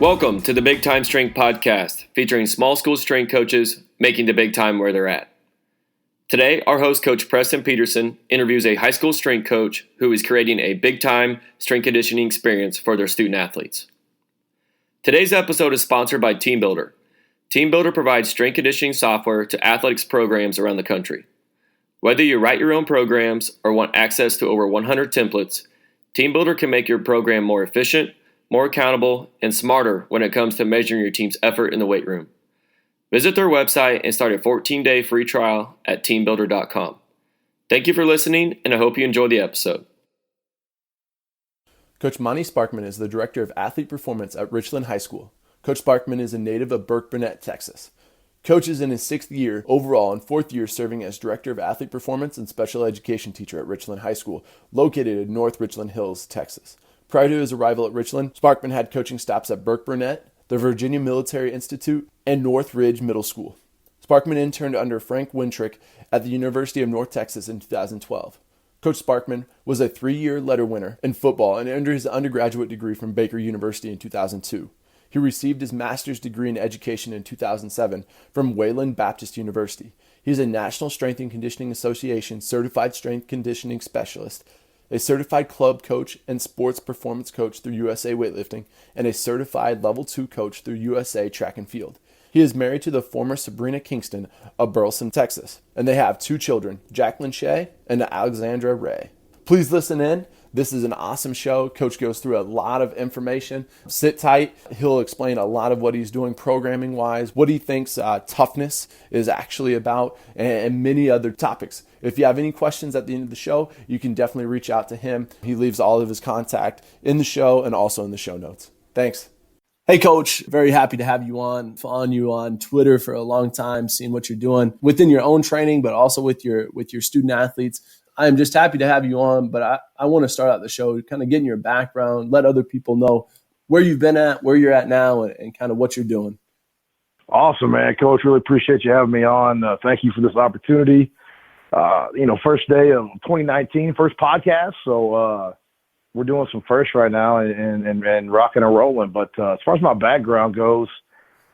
Welcome to the Big Time Strength Podcast, featuring small school strength coaches making the big time where they're at. Today, our host, Coach Preston Peterson, interviews a high school strength coach who is creating a big time strength conditioning experience for their student athletes. Today's episode is sponsored by TeamBuildr. TeamBuildr provides strength conditioning software to athletics programs around the country. Whether you write your own programs or want access to over 100 templates, TeamBuildr can make your program more efficient, more accountable, and smarter when it comes to measuring your team's effort in the weight room. Visit their website and start a 14-day free trial at teambuildr.com. Thank you for listening, and I hope you enjoy the episode. Coach Monte Sparkman is the Director of Athlete Performance at Richland High School. Coach Sparkman is a native of Burkburnett, Texas. Coach is in his 6th year overall and 4th year serving as Director of Athlete Performance and Special Education Teacher at Richland High School, located in North Richland Hills, Texas. Prior to his arrival at Richland, Sparkman had coaching stops at Burkburnett, the Virginia Military Institute, and North Ridge Middle School. Sparkman interned under Frank Wintrich at the University of North Texas in 2012. Coach Sparkman was a 3-year letter winner in football and earned his undergraduate degree from Baker University in 2002. He received his master's degree in education in 2007 from Wayland Baptist University. He is a National Strength and Conditioning Association certified strength conditioning specialist, a certified club coach and sports performance coach through USA Weightlifting, and a certified Level 2 coach through USA Track and Field. He is married to the former Sabrina Kingston of Burleson, Texas, and they have 2 children, Jacqueline Shea and Alexandra Ray. Please listen in. This is an awesome show. Coach goes through a lot of information. Sit tight. He'll explain a lot of what he's doing programming-wise, what he thinks toughness is actually about, and many other topics. If you have any questions at the end of the show, you can definitely reach out to him. He leaves all of his contact in the show and also in the show notes. Thanks. Hey, Coach. Very happy to have you on. Following you on Twitter for a long time, seeing what you're doing within your own training, but also with your student athletes. I'm just happy to have you on, but I want to start out the show kind of getting your background, let other people know where you've been at, where you're at now, and kind of what you're doing. Awesome, man. Coach, really appreciate you having me on. Thank you for this opportunity. First day of 2019, first podcast. So we're doing some firsts right now and rocking and rolling. But as far as my background goes,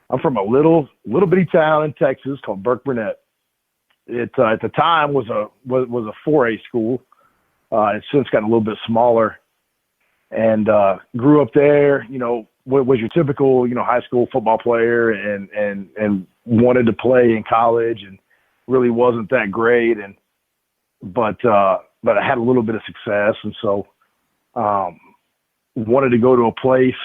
I'm from a little bitty town in Texas called Burkburnett. It at the time was a 4A school. It's since gotten a little bit smaller, and grew up there. You know, was your typical high school football player, and wanted to play in college, and really wasn't that great, but I had a little bit of success, and so wanted to go to a place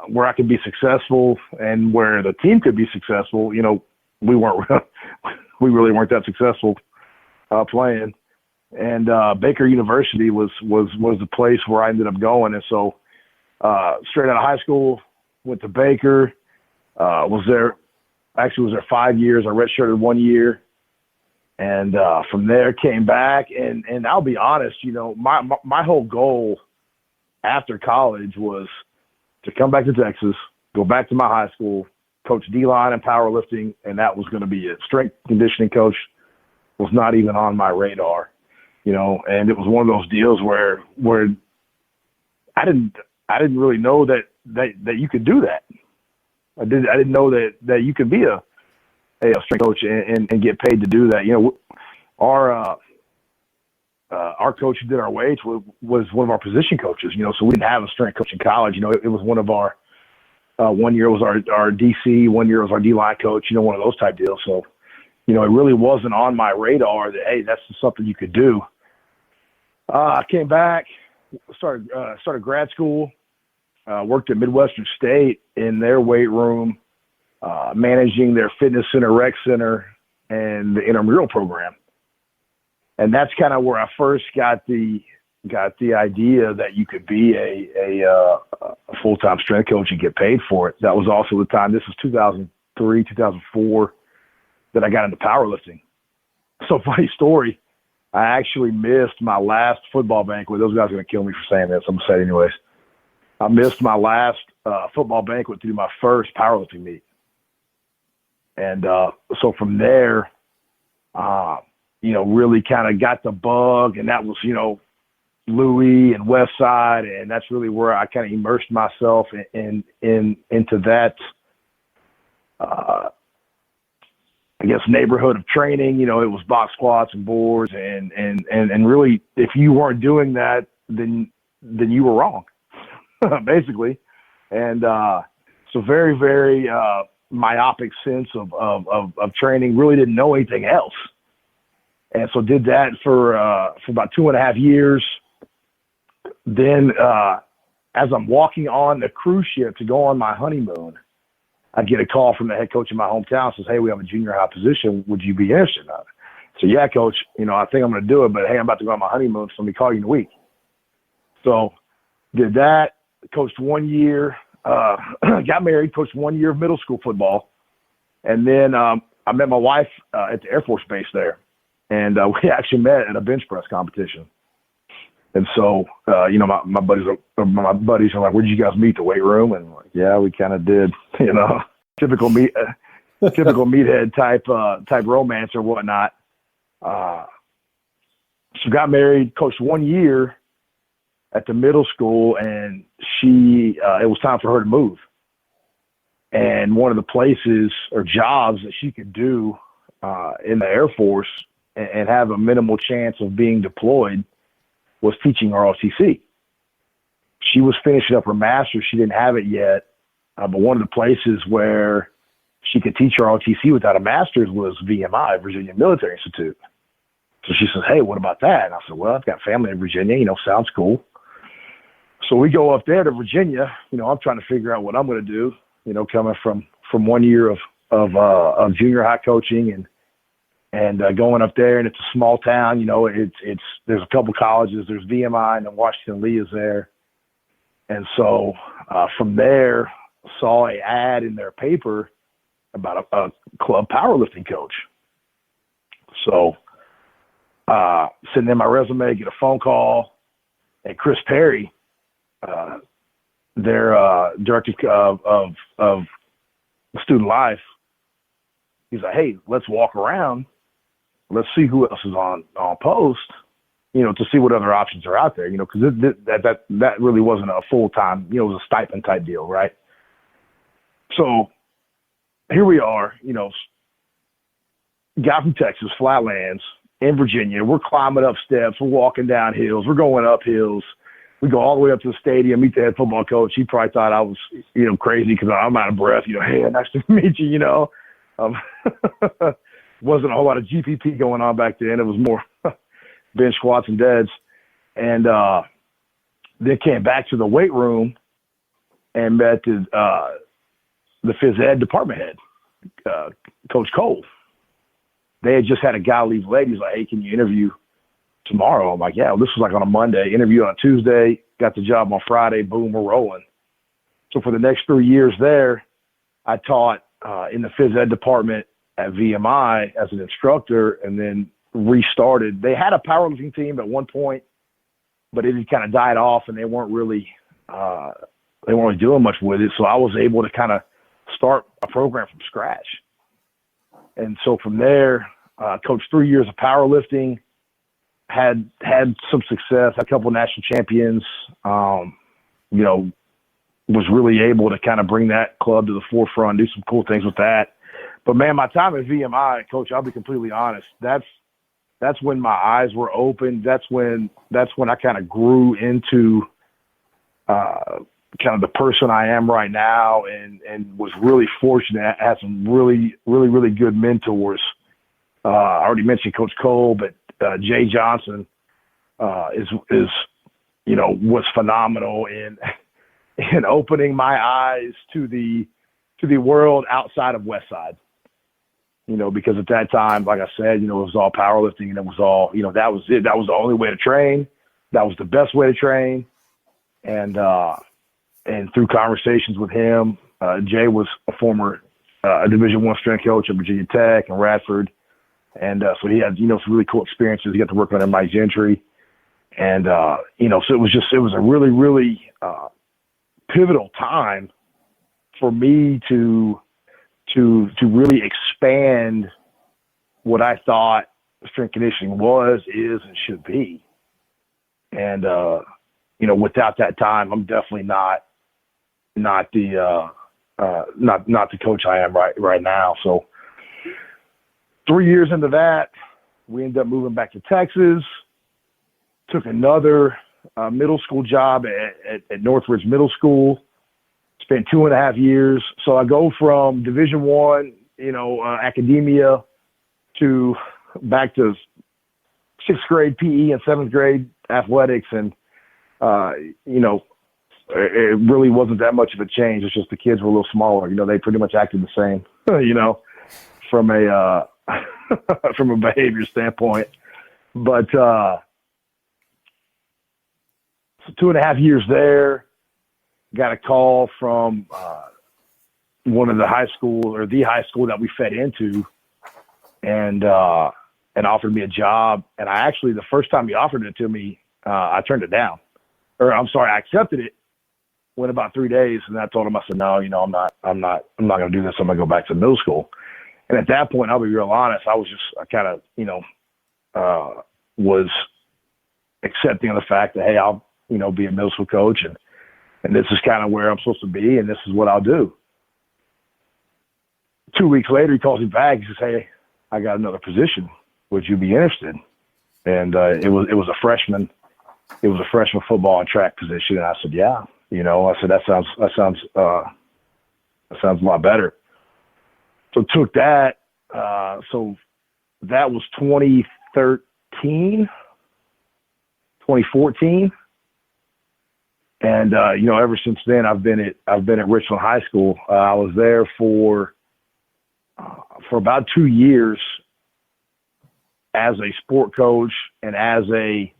where I could be successful and where the team could be successful. You know, we really weren't that successful playing, and Baker University was the place where I ended up going. And so straight out of high school, went to Baker, was there 5 years. I redshirted 1 year, and from there came back. And I'll be honest, my whole goal after college was to come back to Texas, go back to my high school, coach D-line and powerlifting, and that was going to be it. Strength conditioning coach was not even on my radar, and it was one of those deals where I didn't really know that you could do that. I didn't know that you could be a strength coach and get paid to do that. Our coach who did our weights was one of our position coaches, so we didn't have a strength coach in college. It was one of our 1 year was our DC, 1 year was our D-line coach, one of those type deals. So, it really wasn't on my radar that, hey, that's just something you could do. I came back, started grad school, worked at Midwestern State in their weight room, managing their fitness center, rec center, and the intramural program. And that's kind of where I first got the idea that you could be a full-time strength coach and get paid for it. That was also the time, this was 2003, 2004, that I got into powerlifting. So funny story, I actually missed my last football banquet. Those guys are going to kill me for saying this. I'm going to say it anyways. I missed my last football banquet to do my first powerlifting meet. And so from there, really kind of got the bug, and that was, Louis and West Side, and that's really where I kind of immersed myself into that, I guess, neighborhood of training. You know, it was box squats and boards, and really, if you weren't doing that, then you were wrong, basically. And so very, very myopic sense of training. Really didn't know anything else, and so did that for about 2.5 years. Then, as I'm walking on the cruise ship to go on my honeymoon, I get a call from the head coach in my hometown. Says, "Hey, we have a junior high position. Would you be interested in it?" So, "Yeah, coach. You know, I think I'm going to do it. But hey, I'm about to go on my honeymoon, so let me call you in a week." So, did that. Coached 1 year. Got married. Coached 1 year of middle school football, and then I met my wife at the Air Force Base there, and we actually met at a bench press competition. And so, you know, my buddies are like, "Where did you guys meet? The weight room?" And I'm like, "Yeah, we kind of did." You know, typical meathead type romance or whatnot. So got married, coached 1 year at the middle school, and it was time for her to move. And one of the places or jobs that she could do in the Air Force and have a minimal chance of being deployed was teaching ROTC. She was finishing up her master's. She didn't have it yet, but one of the places where she could teach ROTC without a master's was VMI, Virginia Military Institute. So she says, "Hey, what about that?" And I said, "Well, I've got family in Virginia, you know, sounds cool." So we go up there to Virginia. You know, I'm trying to figure out what I'm going to do, you know, coming from 1 year of junior high coaching and going up there, and it's a small town. You know, there's a couple colleges. There's VMI, and then Washington Lee is there. And so from there, saw an ad in their paper about a club powerlifting coach. So send in my resume, get a phone call, and Chris Perry, their director of student life, he's like, "Hey, let's walk around. Let's see who else is on post, you know, to see what other options are out there, you know, because that really wasn't a full-time, you know, it was a stipend type deal, right?" So here we are, you know, guy from Texas, Flatlands, in Virginia. We're climbing up steps. We're walking down hills. We're going up hills. We go all the way up to the stadium, meet the head football coach. He probably thought I was, you know, crazy because I'm out of breath. You know, "Hey, nice to meet you," you know. Wasn't a whole lot of GPP going on back then. It was more bench squats and deads. And then came back to the weight room and met the phys ed department head, Coach Cole. They had just had a guy leave late. He's like, "Hey, can you interview tomorrow?" I'm like, "Yeah." Well, this was like on a Monday. Interview on a Tuesday. Got the job on Friday. Boom, we're rolling. So for the next 3 years there, I taught in the phys ed department at VMI as an instructor, and then restarted. They had a powerlifting team at one point, but it had kind of died off, and they weren't really doing much with it. So I was able to kind of start a program from scratch. And so from there, coached 3 years of powerlifting, had some success, had a couple of national champions, you know, was really able to kind of bring that club to the forefront, do some cool things with that. But man, my time at VMI, Coach, I'll be completely honest, that's when my eyes were open. That's when I kind of grew into kind of the person I am right now, and was really fortunate. I had some really, really, really good mentors. I already mentioned Coach Cole, but Jay Johnson is you know, was phenomenal in opening my eyes to the world outside of West Side. You know, because at that time, like I said, you know, it was all powerlifting, and it was all, you know, that was it. That was the only way to train. That was the best way to train. And through conversations with him, Jay was a former Division I strength coach at Virginia Tech and Radford. And so he had, you know, some really cool experiences. He got to work under Mike Gentry. And, you know, so it was a really, really pivotal time for me to really expand what I thought strength conditioning was, is, and should be. And, without that time, I'm definitely not the coach I am right now. So 3 years into that, we ended up moving back to Texas, took another middle school job at North Richland Middle School, spent 2.5 years. So I go from Division I, academia to back to 6th grade PE and 7th grade athletics. And, it really wasn't that much of a change. It's just the kids were a little smaller. They pretty much acted the same, from a from a behavior standpoint. But so 2.5 years there, got a call from one of the high school that we fed into, and offered me a job. And I actually, the first time he offered it to me, I turned it down. I accepted it. Went about 3 days, and I told him, I said, no, I'm not going to do this. I'm going to go back to middle school. And at that point, I'll be real honest, I kind of, was accepting of the fact that, hey, I'll, be a middle school coach, and this is kind of where I'm supposed to be, and this is what I'll do. 2 weeks later, he calls me back. He says, hey, I got another position. Would you be interested? And it was a freshman. It was a freshman football and track position, and I said, yeah. I said that sounds a lot better. So took that. So that was 2014, and ever since then I've been at Richland High School. I was there for about 2 years as a sport coach and as a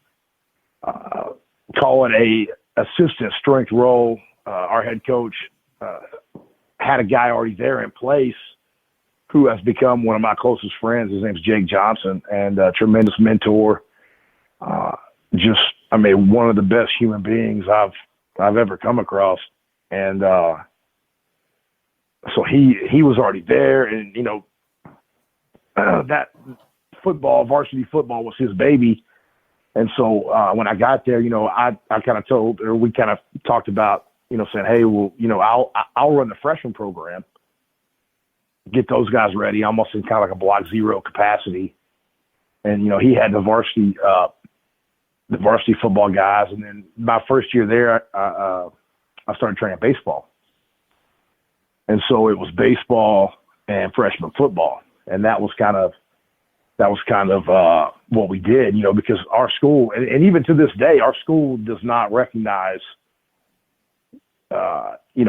call it a assistant strength role. Our head coach had a guy already there in place who has become one of my closest friends. His name's Jake Johnson, and a tremendous mentor. One of the best human beings I've ever come across. And so he was already there, and that varsity football was his baby. And so when I got there, I kind of we kind of talked about, saying, hey, well, I'll run the freshman program, get those guys ready, almost in kind of like a block zero capacity. And, he had the varsity football guys. And then my first year there, I started training baseball. And so it was baseball and freshman football. And that was kind of what we did, because our school, and even to this day, our school does not recognize,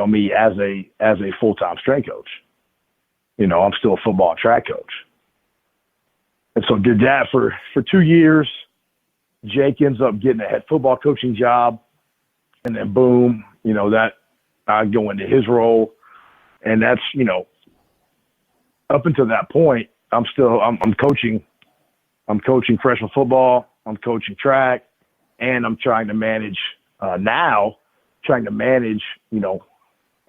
me as a full-time strength coach. I'm still a football and track coach. And so did that for 2 years. Jake ends up getting a head football coaching job, and then boom, that I go into his role. And that's, up until that point, I'm coaching freshman football, I'm coaching track, and I'm trying to manage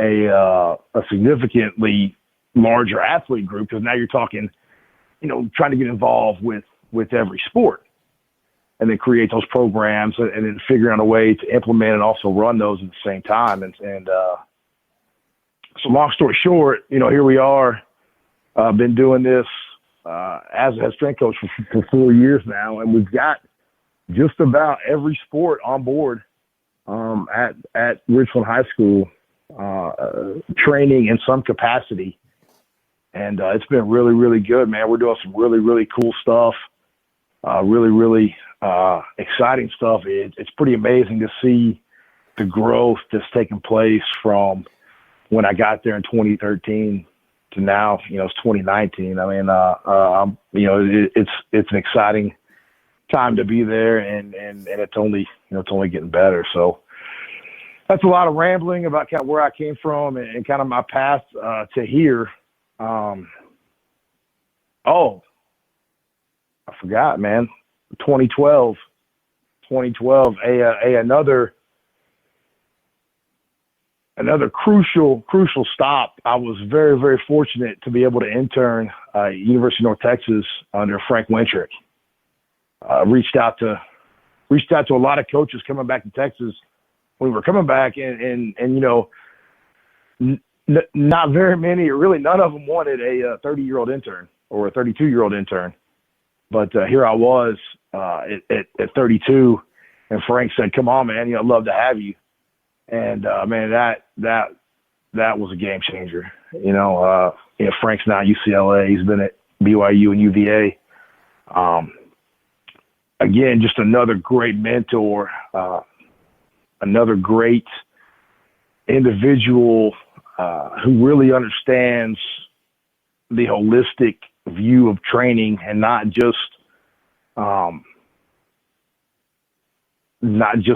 a significantly larger athlete group, because now you're talking, trying to get involved with every sport and then create those programs and then figure out a way to implement and also run those at the same time. And so long story short, here we are, been doing this as a head strength coach for 4 years now, and we've got just about every sport on board at Richland High School, training in some capacity. And it's been really, really good, man. We're doing some really, really cool stuff, really, really exciting stuff. It's pretty amazing to see the growth that's taken place from when I got there in 2013 to now, it's 2019. I mean, it's an exciting time to be there, and it's only getting better. So that's a lot of rambling about kind of where I came from and kind of my path to here. I forgot, man. 2012, another crucial stop. I was very, very fortunate to be able to intern University of North Texas under Frank Wintrich. Reached out to reached out to a lot of coaches coming back to Texas when we were coming back, and not very many, or really none of them wanted a 30-year-old intern or a 32-year-old intern. But here I was at 32, and Frank said, "Come on, man, I'd love to have you." And man, that was a game changer. Frank's now at UCLA. He's been at BYU and UVA. Again, just another great mentor, another great individual who really understands the holistic view of training, and not just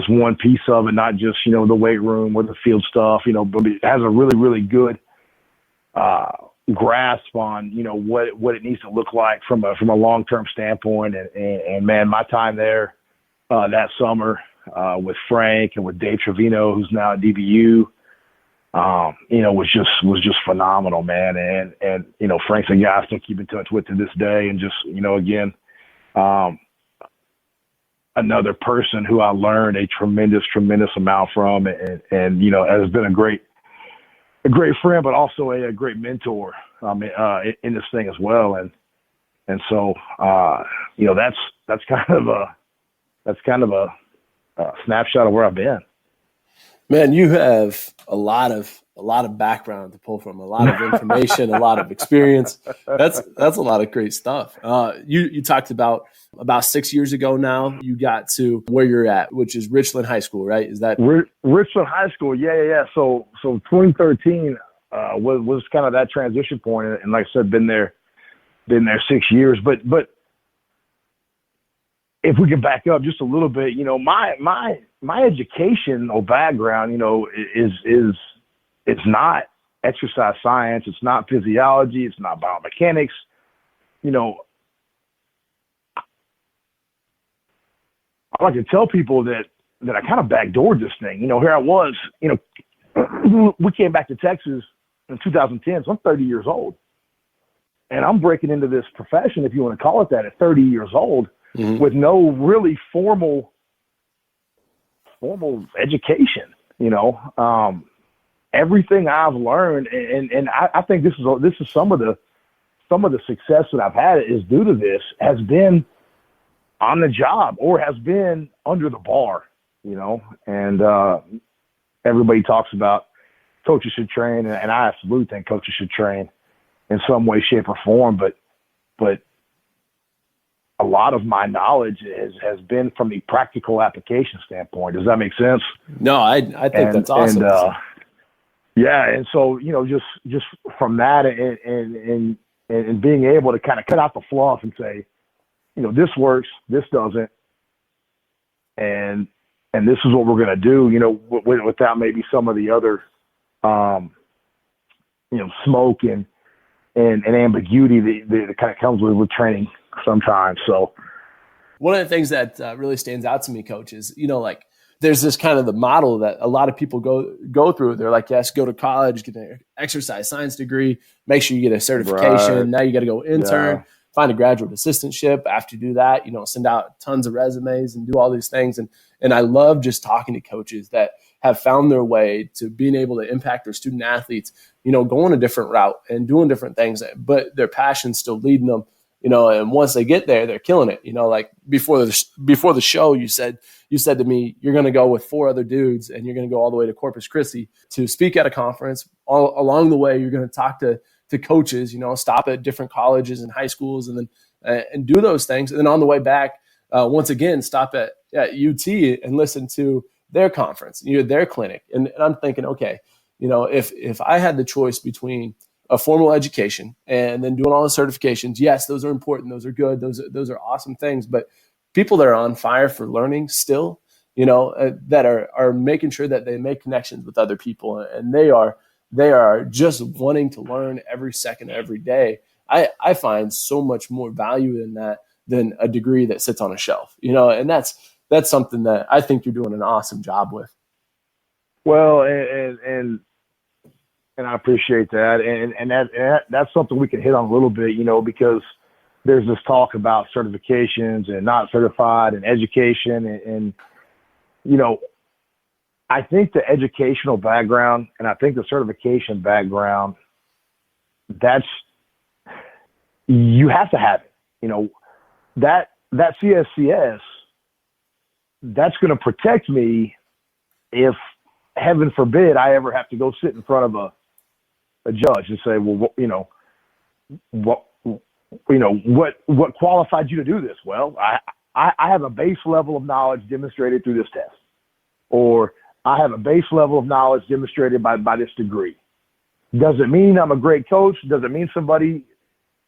one piece of it, not just, the weight room or the field stuff, but it has a really, really good grasp on, what it needs to look like from a long-term standpoint. And man, my time there that summer with Frank and with Dave Trevino, who's now at DBU, was just phenomenal, man. And Frank's a guy I still keep in touch with to this day. And just, again, another person who I learned a tremendous amount from, and has been a great friend, but also a great mentor in this thing as well. And so that's kind of a snapshot of where I've been. Man, you have a lot of background to pull from, a lot of information, a lot of experience. That's a lot of great stuff. You talked about 6 years ago now, you got to where you're at, which is Richland High School, right? Is that Richland High School? Yeah. So 2013 was kind of that transition point, and like I said, been there 6 years. But if we could back up just a little bit, my educational background, it's not exercise science, it's not physiology, it's not biomechanics. I like to tell people that I kind of backdoored this thing. Here I was, we came back to Texas in 2010, so I'm 30 years old. And I'm breaking into this profession, if you want to call it that, at 30 years old, with no really formal education. Everything I've learned, and I think this is some of the success that I've had is due to this, has been on the job or has been under the bar, and everybody talks about coaches should train, and I absolutely think coaches should train in some way, shape, or form, but a lot of my knowledge has been from the practical application standpoint. Does that make sense? No, I think that's awesome. And so, just from that and being able to kind of cut out the fluff and say, this works, this doesn't, and this is what we're going to do, without maybe some of the other, smoke and ambiguity that kind of comes with training sometimes. So one of the things that really stands out to me, Coach, is, there's this kind of the model that a lot of people go through. They're like, yes, go to college, get an exercise science degree, make sure you get a certification. Right. Now you got to go intern, find a graduate assistantship. After you do that, send out tons of resumes and do all these things. And I love just talking to coaches that have found their way to being able to impact their student athletes, going a different route and doing different things, but their passion's still leading them, and once they get there, they're killing it. Like before the show, you said to me, you're going to go with 4 other dudes and you're going to go all the way to Corpus Christi to speak at a conference. All along the way, you're going to talk to coaches, stop at different colleges and high schools and then and do those things. And then on the way back, once again, stop at UT and listen to their conference, their clinic. And I'm thinking, okay, if I had the choice between a formal education and then doing all the certifications, yes, those are important. Those are good. Those are awesome things. But people that are on fire for learning still, that are making sure that they make connections with other people, and they are just wanting to learn every second, every day. I find so much more value in that than a degree that sits on a shelf, and that's something that I think you're doing an awesome job with. Well, and I appreciate that. And that's something we can hit on a little bit, because there's this talk about certifications and not certified and education. And you know, I think the educational background and I think the certification background, you have to have it. You know, that CSCS, that's going to protect me if, heaven forbid, I ever have to go sit in front of a judge and say, well, what qualified you to do this? Well, I have a base level of knowledge demonstrated through this test, or I have a base level of knowledge demonstrated by this degree. Does it mean I'm a great coach? Does it mean somebody,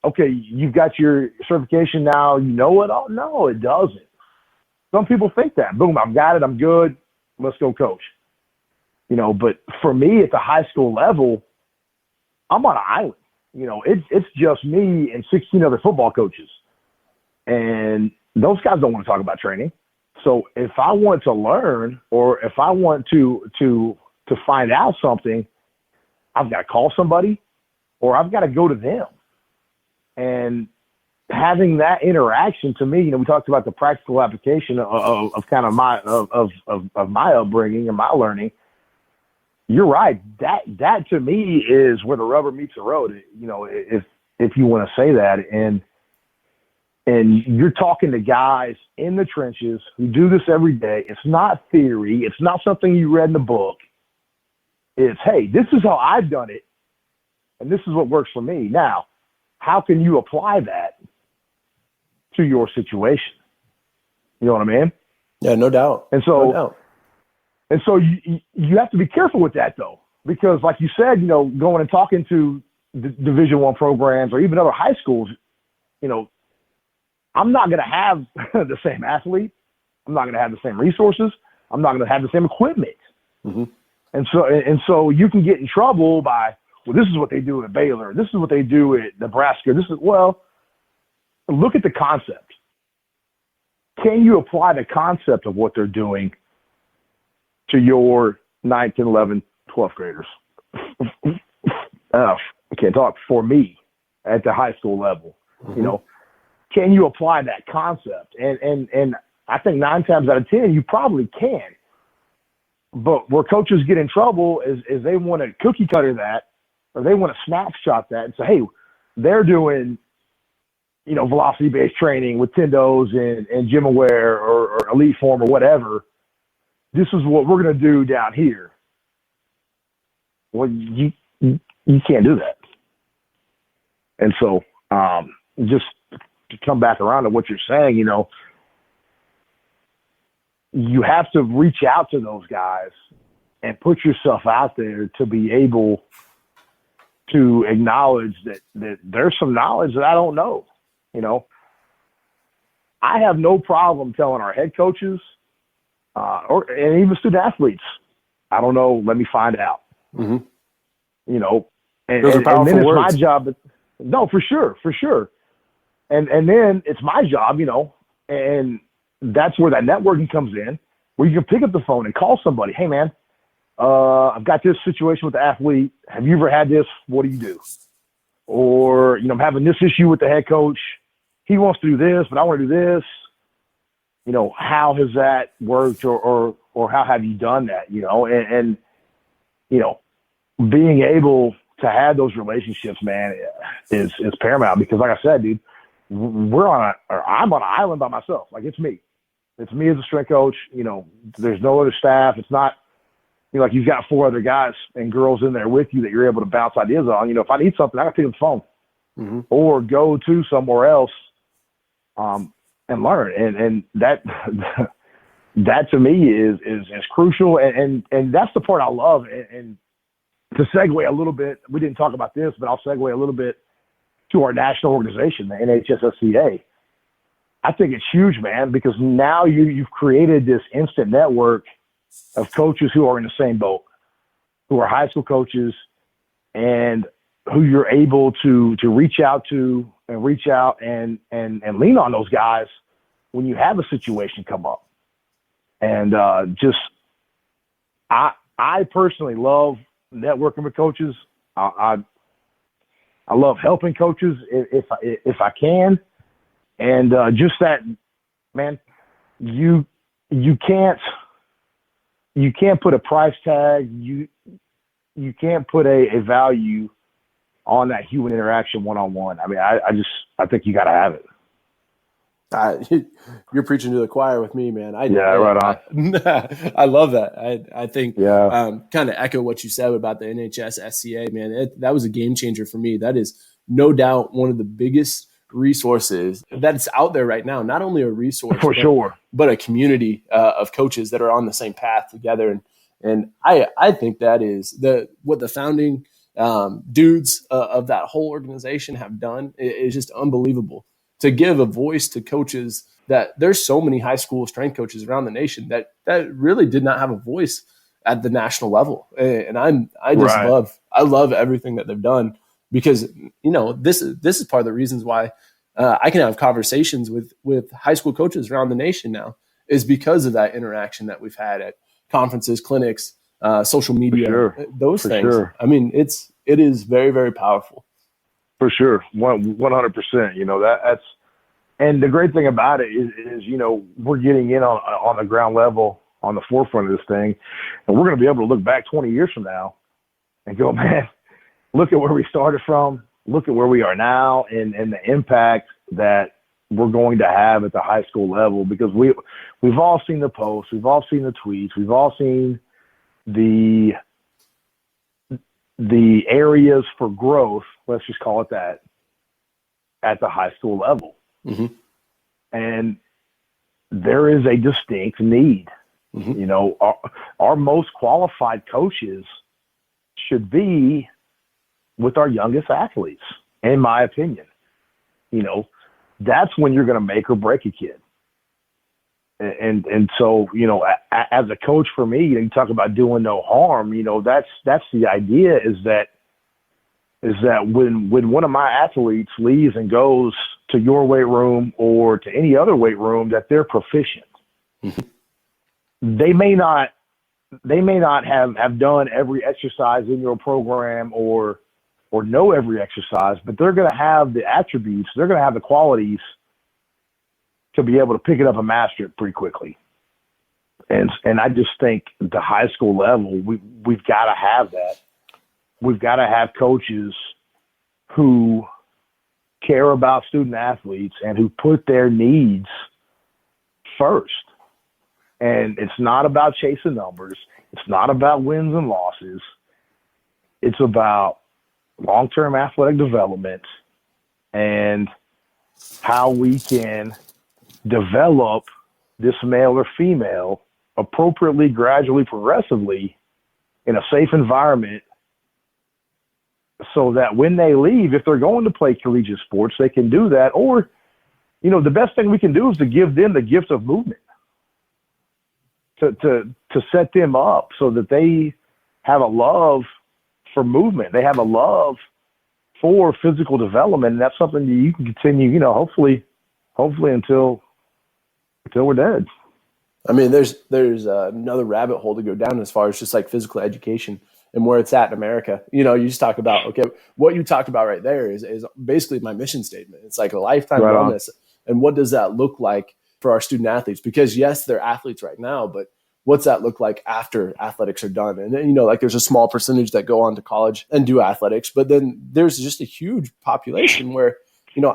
okay, you've got your certification now, you know it all? No, it doesn't. Some people think that. Boom, I've got it, I'm good, let's go coach. You know, but for me at the high school level, I'm on an island. You know, it's just me and 16 other football coaches. And those guys don't want to talk about training. So if I want to learn, or if I want to find out something, I've got to call somebody, or I've got to go to them. And having that interaction, to me, you know, we talked about the practical application of kind of my upbringing and my learning. You're right. That to me is where the rubber meets the road. You know, if you want to say that, and you're talking to guys in the trenches who do this every day. It's not theory. It's not something you read in the book. It's, hey, this is how I've done it, and this is what works for me. Now, how can you apply that to your situation? You know what I mean? Yeah, no doubt. And so you have to be careful with that, though, because like you said, you know, going and talking to Division I programs or even other high schools, you know, I'm not going to have the same athlete. I'm not going to have the same resources. I'm not going to have the same equipment. Mm-hmm. And so you can get in trouble by, well, this is what they do at Baylor. This is what they do at Nebraska. Well, look at the concept. Can you apply the concept of what they're doing to your 9th and 11th, 12th graders? I can't talk for me at the high school level. Mm-hmm. You know, can you apply that concept? And I think 9 times out of 10, you probably can. But where coaches get in trouble is they want to cookie cutter that, or they want to snapshot that and say, hey, they're doing, you know, velocity-based training with Tendos and Gym Aware or Elite Form or whatever. This is what we're going to do down here. Well, you can't do that. And so just to come back around to what you're saying, you know, you have to reach out to those guys and put yourself out there to be able to acknowledge that there's some knowledge that I don't know. You know, I have no problem telling our head coaches and even student athletes, I don't know, let me find out. Mm-hmm. You know, and Those are powerful then it's words. my job. No, for sure. And then it's my job, you know, and that's where that networking comes in, where you can pick up the phone and call somebody. Hey, man, I've got this situation with the athlete. Have you ever had this? What do you do? Or, you know, I'm having this issue with the head coach. He wants to do this, but I want to do this. You know, how has that worked, or how have you done that? You know, and you know, being able to have those relationships, man, is paramount, because like I said, dude, I'm on an island by myself. Like, it's me as a strength coach. You know, there's no other staff. It's not, you know, like you've got 4 other guys and girls in there with you that you're able to bounce ideas on. You know, if I need something, I can pick up the phone, mm-hmm. or go to somewhere else and learn. And that to me is crucial. And that's the part I love. And to segue a little bit, we didn't talk about this, but I'll segue a little bit to our national organization, the NHSSCA. I think it's huge, man, because now you've created this instant network of coaches who are in the same boat, who are high school coaches, and who you're able to reach out to and lean on those guys when you have a situation come up. And I personally love networking with coaches. I love helping coaches if I can. And just that, man, you can't put a price tag. You can't put a value on that human interaction one-on-one. I mean, I think you got to have it. You're preaching to the choir with me, man. Right on. I love that. I think kind of echo what you said about the NHS SCA, man. That was a game changer for me. That is no doubt one of the biggest resources that's out there right now. Not only a resource, but a community of coaches that are on the same path together. And I think that is what the founding dudes of that whole organization have done is just unbelievable. To give a voice to coaches that there's so many high school strength coaches around the nation that really did not have a voice at the national level. And I love everything that they've done, because, this is part of the reasons why I can have conversations with high school coaches around the nation now, is because of that interaction that we've had at conferences, clinics, social media, those things. Sure. I mean, it is very, very powerful. For sure, 100%. That's, and the great thing about it is we're getting in on the ground level, on the forefront of this thing, and we're going to be able to look back 20 years from now and go, man, look at where we started from, look at where we are now, and the impact that we're going to have at the high school level, because we've all seen the posts, we've all seen the tweets, we've all seen the areas for growth, let's just call it that, at the high school level. Mm-hmm. And there is a distinct need. Mm-hmm. Our most qualified coaches should be with our youngest athletes, in my opinion. That's when you're going to make or break a kid. And so, as a coach, for me, you talk about doing no harm, that's the idea, is that when one of my athletes leaves and goes to your weight room or to any other weight room, that they're proficient. Mm-hmm. They may not have done every exercise in your program or know every exercise, but they're going to have the attributes, they're going to have the qualities to be able to pick it up and master it pretty quickly. And I just think at the high school level, we've got to have that. We've got to have coaches who care about student athletes and who put their needs first. And it's not about chasing numbers. It's not about wins and losses. It's about long-term athletic development and how we can develop this male or female appropriately, gradually, progressively in a safe environment, so that when they leave, if they're going to play collegiate sports, they can do that. Or, the best thing we can do is to give them the gift of movement, to set them up so that they have a love for movement. They have a love for physical development. And that's something that you can continue, hopefully until we're dead. I mean, there's another rabbit hole to go down as far as just like physical education and where it's at in America. You just talk about, okay, what you talked about right there is basically my mission statement. It's like a lifetime wellness. And what does that look like for our student athletes? Because yes, they're athletes right now, but what's that look like after athletics are done? And then, there's a small percentage that go on to college and do athletics, but then there's just a huge population where,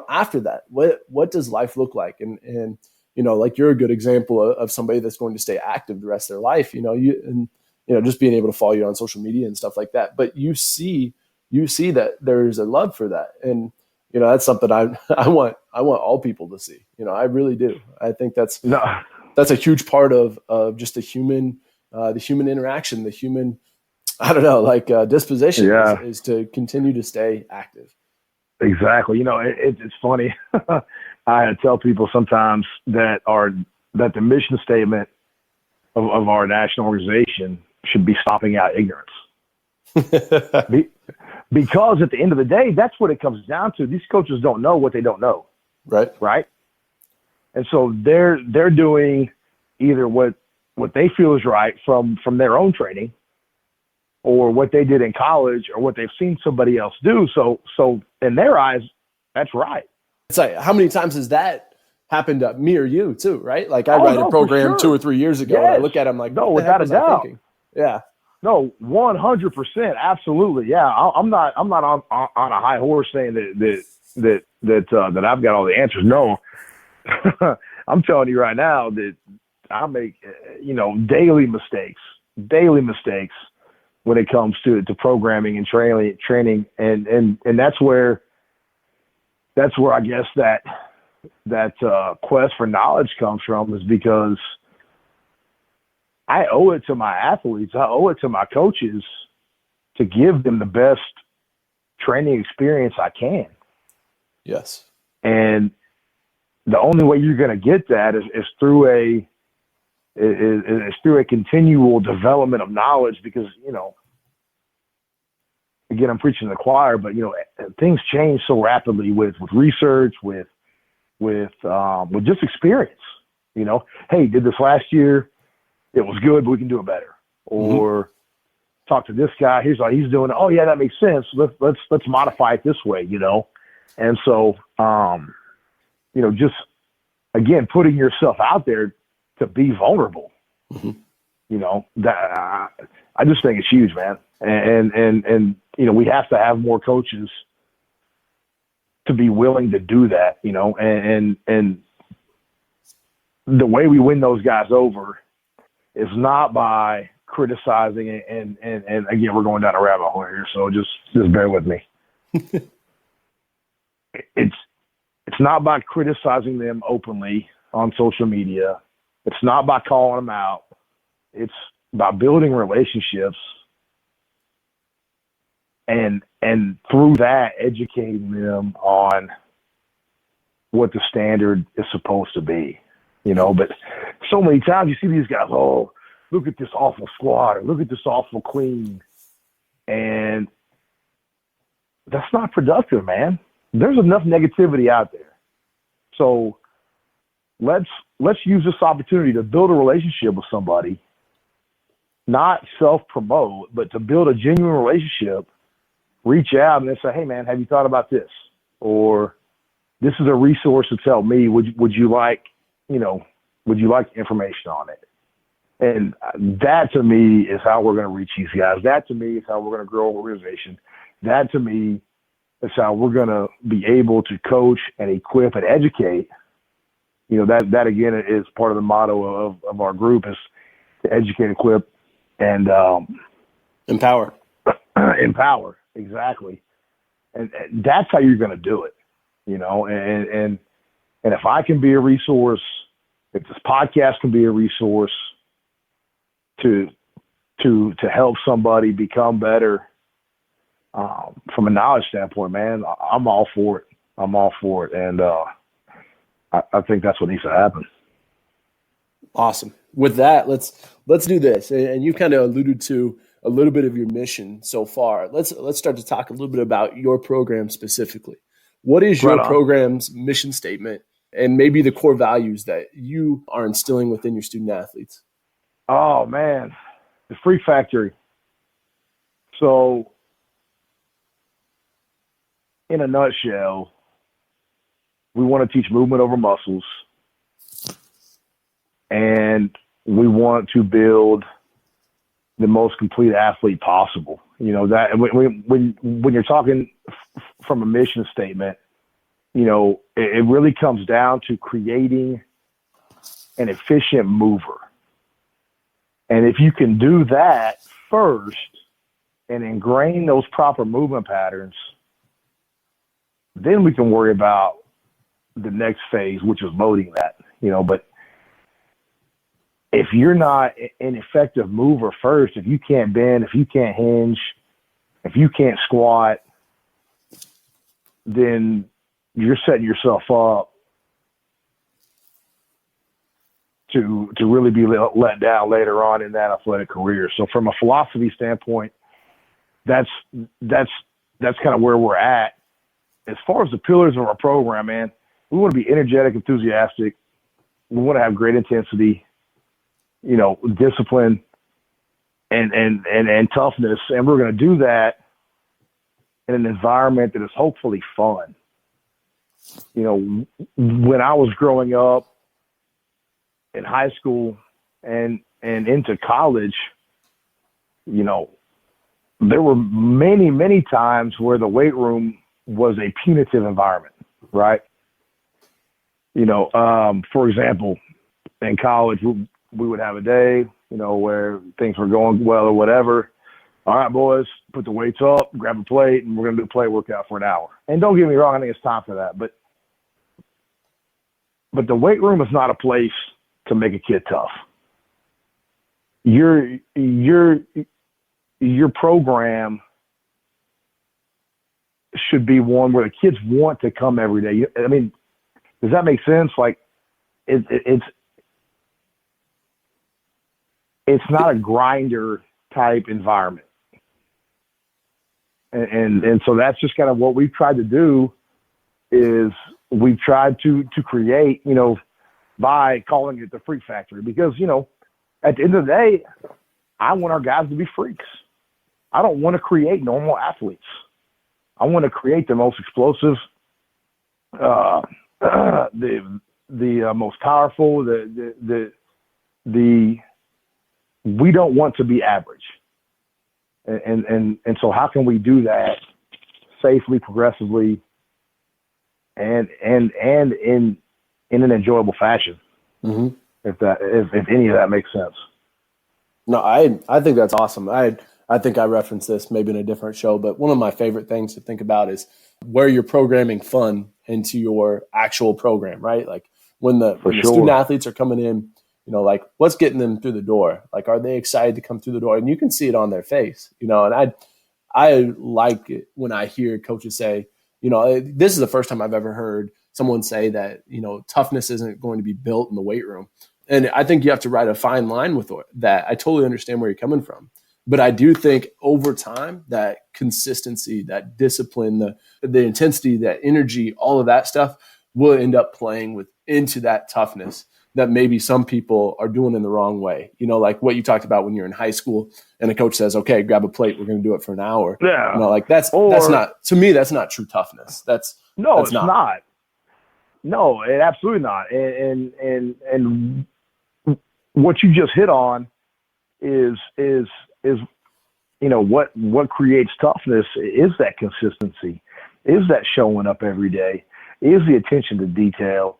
after that, what does life look like? And like you're a good example of somebody that's going to stay active the rest of their life, just being able to follow you on social media and stuff like that. But you see that there's a love for that. And, that's something I want all people to see. I really do. I think that's a huge part of just the human interaction, the human, disposition is to continue to stay active. Exactly. It's funny. I tell people sometimes that the mission statement of our national organization should be stopping out ignorance. Because at the end of the day, that's what it comes down to. These coaches don't know what they don't know. Right. And so they're doing either what they feel is right from their own training, or what they did in college, or what they've seen somebody else do. So in their eyes, that's right. It's like, how many times has that happened to me or you too, right? Like I Oh, write no, a for program sure. 2 or 3 years ago, and I Yes. look at them like, No, what the heck without a was I doubt. thinking? Yeah. No, 100%, absolutely. Yeah, I'm not on a high horse saying that I've got all the answers. No, I'm telling you right now that I make daily mistakes when it comes to programming and training, and that's where I guess that quest for knowledge comes from, is because I owe it to my athletes, I owe it to my coaches to give them the best training experience I can. Yes. And the only way you're going to get that is through a continual development of knowledge, because, again, I'm preaching to the choir, but things change so rapidly with research, with just experience. Hey, did this last year, it was good, but we can do it better. Or talk to this guy, here's how he's doing it. Oh yeah, that makes sense. Let's modify it this way, And so, just again, putting yourself out there to be vulnerable, that I just think it's huge, man. And we have to have more coaches to be willing to do that, and the way we win those guys over is not by criticizing it. And again, we're going down a rabbit hole here, so just bear with me. It's not by criticizing them openly on social media. It's not by calling them out. It's by building relationships and through that educating them on what the standard is supposed to be, but so many times you see these guys, oh, look at this awful squat, or look at this awful clean. And that's not productive, man. There's enough negativity out there. So let's use this opportunity to build a relationship with somebody, not self-promote, but to build a genuine relationship. Reach out and then say, hey man, have you thought about this? Or this is a resource that's helped me. Would you like information on it? And that to me is how we're going to reach these guys. That to me is how we're going to grow an organization. That to me is how we're going to be able to coach and equip and educate. That again is part of the motto of our group, is to educate, equip, and empower. Empower, exactly. And that's how you're going to do it, and if I can be a resource, if this podcast can be a resource to help somebody become better from a knowledge standpoint, man, I'm all for it. And I think that's what needs to happen. Awesome. With that, let's do this. And you kind of alluded to a little bit of your mission so far. Let's start to talk a little bit about your program specifically. What is your program's mission statement, and maybe the core values that you are instilling within your student athletes? Oh man, the Freak Factory. So in a nutshell, we want to teach movement over muscles, and we want to build the most complete athlete possible. That when you're talking from a mission statement, it really comes down to creating an efficient mover. And if you can do that first and ingrain those proper movement patterns, then we can worry about the next phase, which is loading that, but if you're not an effective mover first, if you can't bend, if you can't hinge, if you can't squat, then you're setting yourself up to really be let down later on in that athletic career. So from a philosophy standpoint, that's kind of where we're at. As far as the pillars of our program, man, we want to be energetic, enthusiastic. We want to have great intensity, discipline and toughness. And we're going to do that in an environment that is hopefully fun. You know, when I was growing up in high school and into college, you know, there were many, many times where the weight room was a punitive environment, right? You know, for example, in college, we would have a day, you know, where things were going well or whatever. All right, boys, put the weights up, grab a plate, and we're going to do a plate workout for an hour. And don't get me wrong, I think it's time for that. But the weight room is not a place to make a kid tough. Your program should be one where the kids want to come every day. I mean, does that make sense? Like, it's not a grinder type environment. And so that's just kind of what we've tried to do is we've tried to create, you know, by calling it the Freak Factory, because, you know, at the end of the day, I want our guys to be freaks. I don't want to create normal athletes. I want to create the most explosive, the most powerful, we don't want to be average. And so how can we do that safely, progressively, and in an enjoyable fashion? Mm-hmm. If any of that makes sense. No, I think that's awesome. I think I referenced this maybe in a different show, but one of my favorite things to think about is where you're programming fun into your actual program, right? Like when the student athletes are coming in, you know, like what's getting them through the door? Like, are they excited to come through the door? And you can see it on their face, you know, and I like it when I hear coaches say, you know, this is the first time I've ever heard someone say that, you know, toughness isn't going to be built in the weight room. And I think you have to ride a fine line with that. I totally understand where you're coming from. But I do think over time, that consistency, that discipline, the intensity, that energy, all of that stuff will end up playing into that toughness that maybe some people are doing in the wrong way. You know, like what you talked about when you're in high school and a coach says, okay, grab a plate, we're going to do it for an hour. Yeah. You know, like that's not, to me, that's not true toughness. It's not. No, it absolutely not. And what you just hit on is you know, what creates toughness is that consistency, is that showing up every day, is the attention to detail.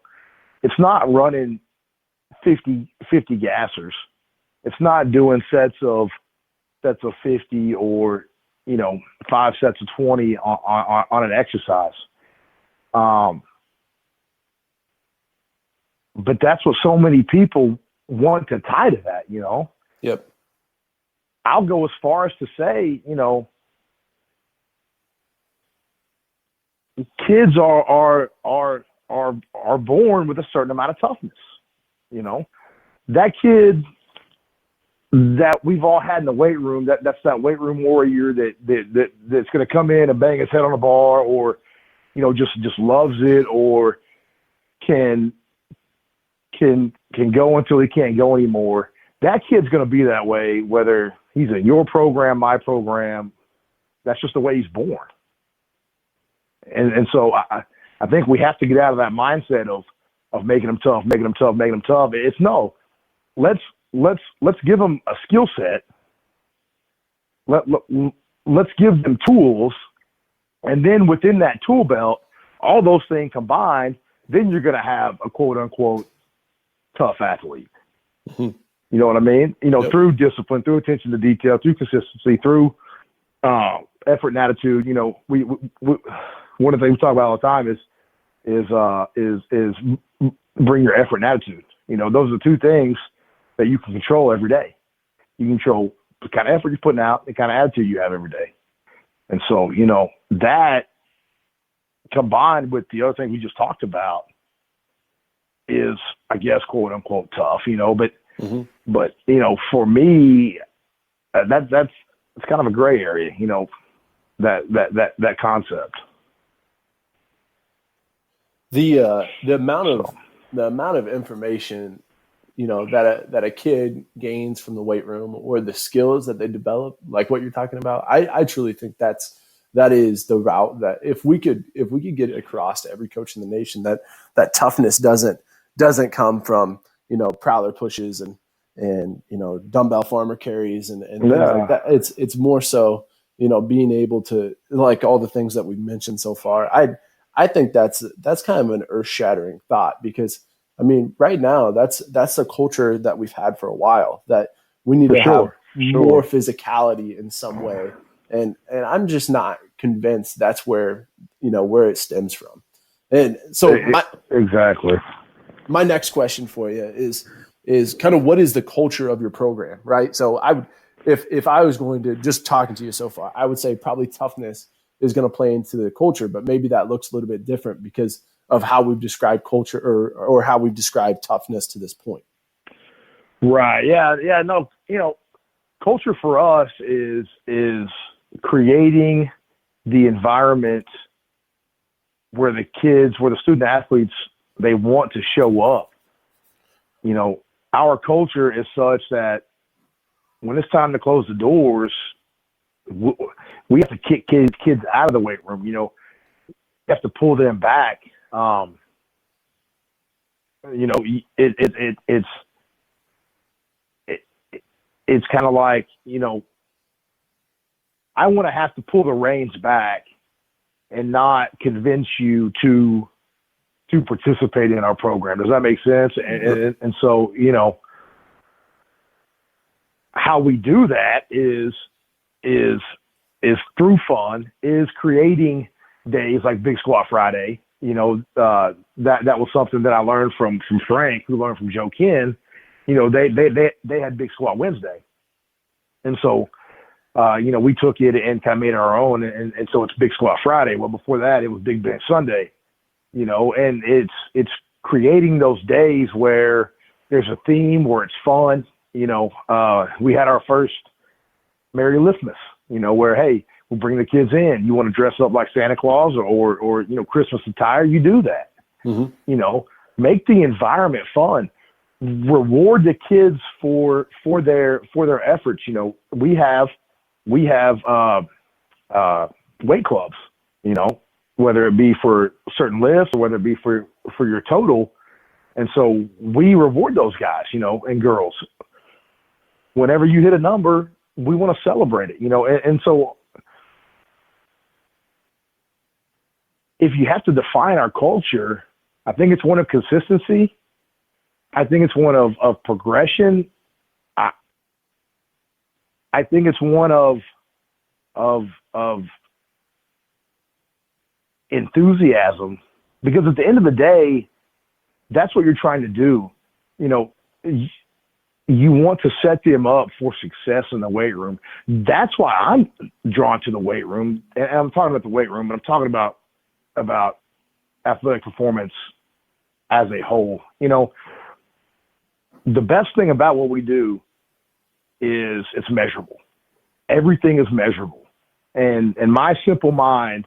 It's not running 50 gassers. It's not doing sets of 50 or, you know, 5 sets of 20 on an exercise. But that's what so many people want to tie to that, you know? Yep. I'll go as far as to say, you know, kids are born with a certain amount of toughness. You know, that kid that we've all had in the weight room, that's that weight room warrior that's going to come in and bang his head on a bar, or, you know, just loves it, or can go until he can't go anymore. That kid's going to be that way, whether he's in your program, my program. That's just the way he's born. And so I think we have to get out of that mindset of making them tough. It's no, let's give them a skill set. Let's give them tools. And then within that tool belt, all those things combined, then you're going to have a quote unquote tough athlete. Mm-hmm. You know what I mean? You know, Yep. Through discipline, through attention to detail, through consistency, through effort and attitude. You know, we one of the things we talk about all the time is bring your effort and attitude. You know, those are the two things that you can control every day. You control the kind of effort you're putting out, the kind of attitude you have every day. And so, you know, that combined with the other thing we just talked about is, I guess, quote unquote tough, you know, but you know, for me, that's kind of a gray area, you know, that concept. The amount of information, you know, that a kid gains from the weight room, or the skills that they develop, like what you're talking about, I truly think that's that is the route that if we could get it across to every coach in the nation, that toughness doesn't come from, prowler pushes and dumbbell farmer carries and things like that. It's more so, being able to, like all the things that we've mentioned so far. I think that's kind of an earth-shattering thought, because I mean, right now that's the culture that we've had for a while, that we need to have more physicality in some way. And I'm just not convinced that's where it stems from. And so exactly. My next question for you is kind of, what is the culture of your program, right? So if I was going to, just talking to you so far, I would say probably toughness is going to play into the culture, but maybe that looks a little bit different because of how we've described culture or how we've described toughness to this point. Right. Yeah. Yeah. No, culture for us is creating the environment where the student athletes, they want to show up. Our culture is such that when it's time to close the doors, we have to kick kids out of the weight room. You have to pull them back. It's kind of like, I want to have to pull the reins back and not convince you to participate in our program. Does that make sense? And so, how we do that is through fun, is creating days like Big Squat Friday. That was something that I learned from Frank, who learned from Joe Ken. They had Big Squat Wednesday. And so, we took it and kind of made it our own. And so it's Big Squat Friday. Well, before that, it was Big Bench Sunday, and it's creating those days where there's a theme, where it's fun. We had our first Merry Liftmas, where, hey, we'll bring the kids in. You want to dress up like Santa Claus or Christmas attire, you do that. Mm-hmm. Make the environment fun. Reward the kids for their efforts. We have weight clubs, whether it be for certain lifts or whether it be for your total. And so we reward those guys, and girls. Whenever you hit a number, we want to celebrate it, and so if you have to define our culture, I think it's one of consistency. I think it's one of progression. I think it's one of enthusiasm, because at the end of the day, that's what you're trying to do. You want to set them up for success in the weight room. That's why I'm drawn to the weight room. And I'm talking about the weight room, but I'm talking about athletic performance as a whole. The best thing about what we do is it's measurable. Everything is measurable. And my simple mind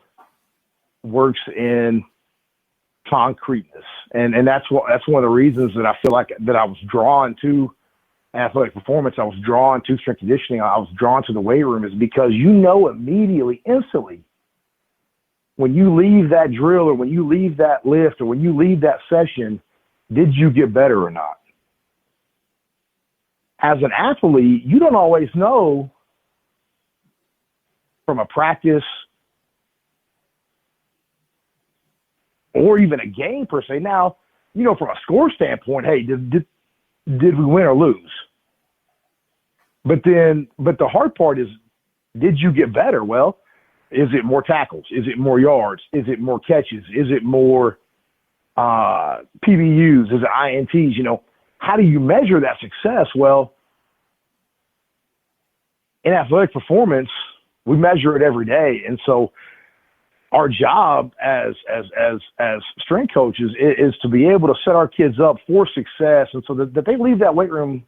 works in concreteness. And that's one of the reasons that I feel like that I was drawn to athletic performance. I was drawn to strength conditioning. I was drawn to the weight room, is because immediately, instantly, when you leave that drill or when you leave that lift or when you leave that session, did you get better or not? As an athlete, you don't always know from a practice or even a game per se. Now, from a score standpoint, hey, did we win or lose? But the hard part is, did you get better? Well, is it more tackles? Is it more yards? Is it more catches? Is it more PBUs? Is it INTs? How do you measure that success? Well, in athletic performance, we measure it every day. And so our job as strength coaches is to be able to set our kids up for success, and so that they leave that weight room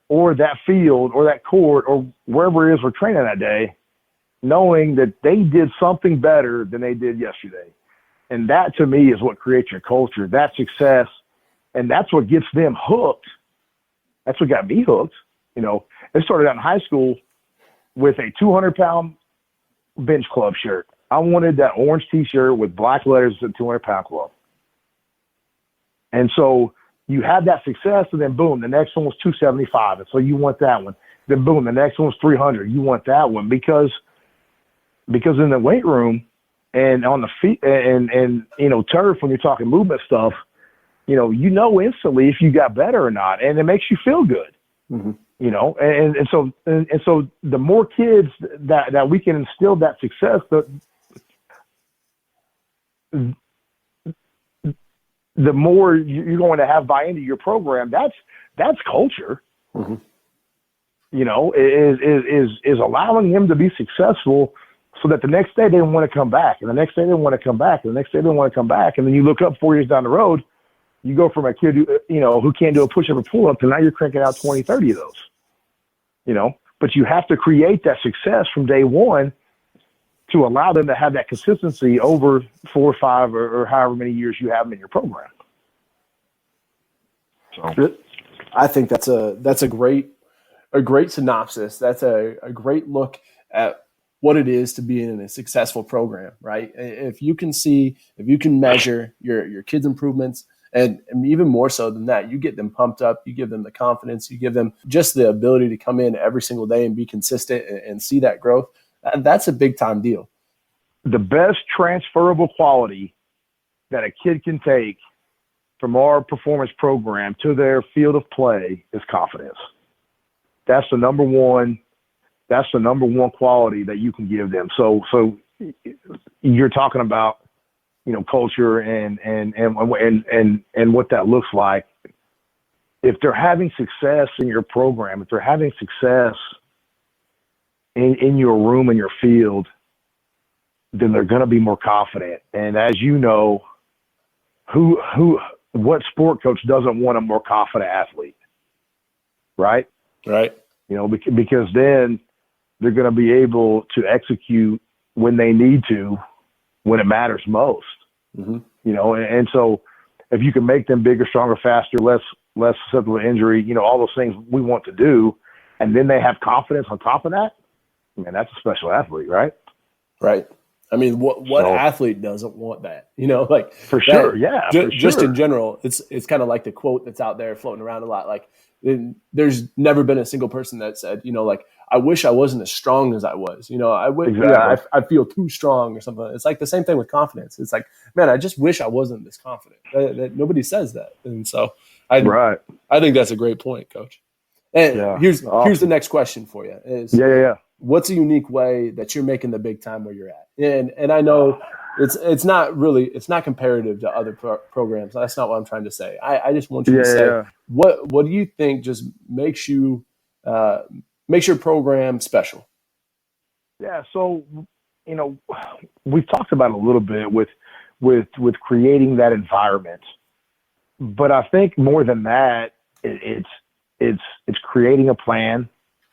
or that field or that court or wherever it is we're training that day, knowing that they did something better than they did yesterday. And that, to me, is what creates your culture, that success, and that's what gets them hooked. That's what got me hooked. It started out in high school with a 200-pound bench club shirt. I wanted that orange T-shirt with black letters at 200-pound club. And so you had that success, and then boom, the next one was 275, and so you want that one. Then boom, the next one was 300. You want that one because in the weight room and on the feet and turf, when you're talking movement stuff, instantly if you got better or not, and it makes you feel good. Mm-hmm. And so the more kids that we can instill that success, the more you're going to have buy into your program. That's culture. Mm-hmm. Is allowing them to be successful so that the next day they want to come back, and the next day they want to come back, and the next day they want to come back. And then you look up 4 years down the road, you go from a kid who can't do a push-up or pull-up to now you're cranking out 20, 30 of those, but you have to create that success from day one to allow them to have that consistency over 4 or 5 or however many years you have them in your program. So I think that's a great synopsis. That's a great look at what it is to be in a successful program, right? If you can measure your kids' improvements, and even more so than that, you get them pumped up, you give them the confidence, you give them just the ability to come in every single day and be consistent and see that growth. That's a big time deal. The best transferable quality that a kid can take from our performance program to their field of play is confidence. That's the number one quality that you can give them. So you're talking about, culture and what that looks like. If they're having success in your program, if they're having success in your room and your field, then they're going to be more confident. And as you know, what sport coach doesn't want a more confident athlete, right? Right. Because then they're going to be able to execute when they need to, when it matters most. Mm-hmm. And so if you can make them bigger, stronger, faster, less susceptible to injury, all those things we want to do, and then they have confidence on top of that, man, that's a special athlete, right? Right. I mean, what athlete doesn't want that? For sure, yeah. Just in general, it's kind of like the quote that's out there floating around a lot. Like, there's never been a single person that said, I wish I wasn't as strong as I was. I wish I feel too strong or something. It's like the same thing with confidence. It's like, man, I just wish I wasn't this confident. Nobody says that, and so I think that's a great point, Coach. And here's the next question for you: what's a unique way that you're making the big time where you're at? And I know it's not comparative to other programs. That's not what I'm trying to say. I just want you to say what do you think just makes your program special? Yeah. So, we've talked about it a little bit with creating that environment, but I think more than that, it's creating a plan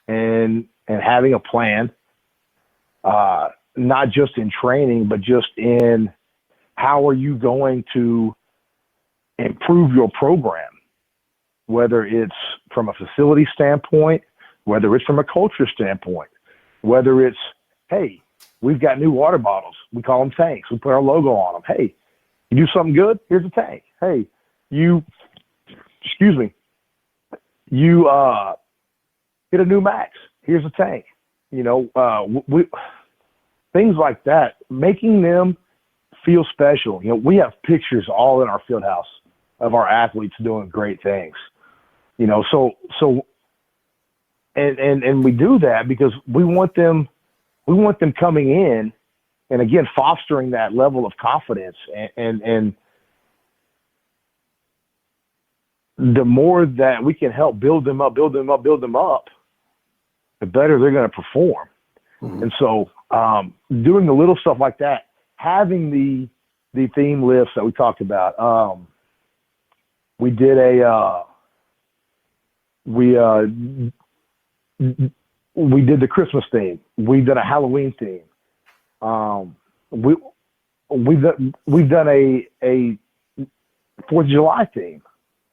and having a plan, not just in training, but just in how are you going to improve your program, whether it's from a facility standpoint, whether it's from a culture standpoint, whether it's, hey, we've got new water bottles. We call them tanks. We put our logo on them. Hey, you do something good? Here's a tank. Hey, you get a new max. Here's a tank. Things like that, making them feel special. We have pictures all in our field house of our athletes doing great things. And we do that because we want them coming in and again fostering that level of confidence and the more that we can help build them up, the better they're going to perform. Mm-hmm. And so doing the little stuff like that, having the theme lifts that we talked about, we did we did the Christmas theme. We did a Halloween theme. We've done a 4th of July theme.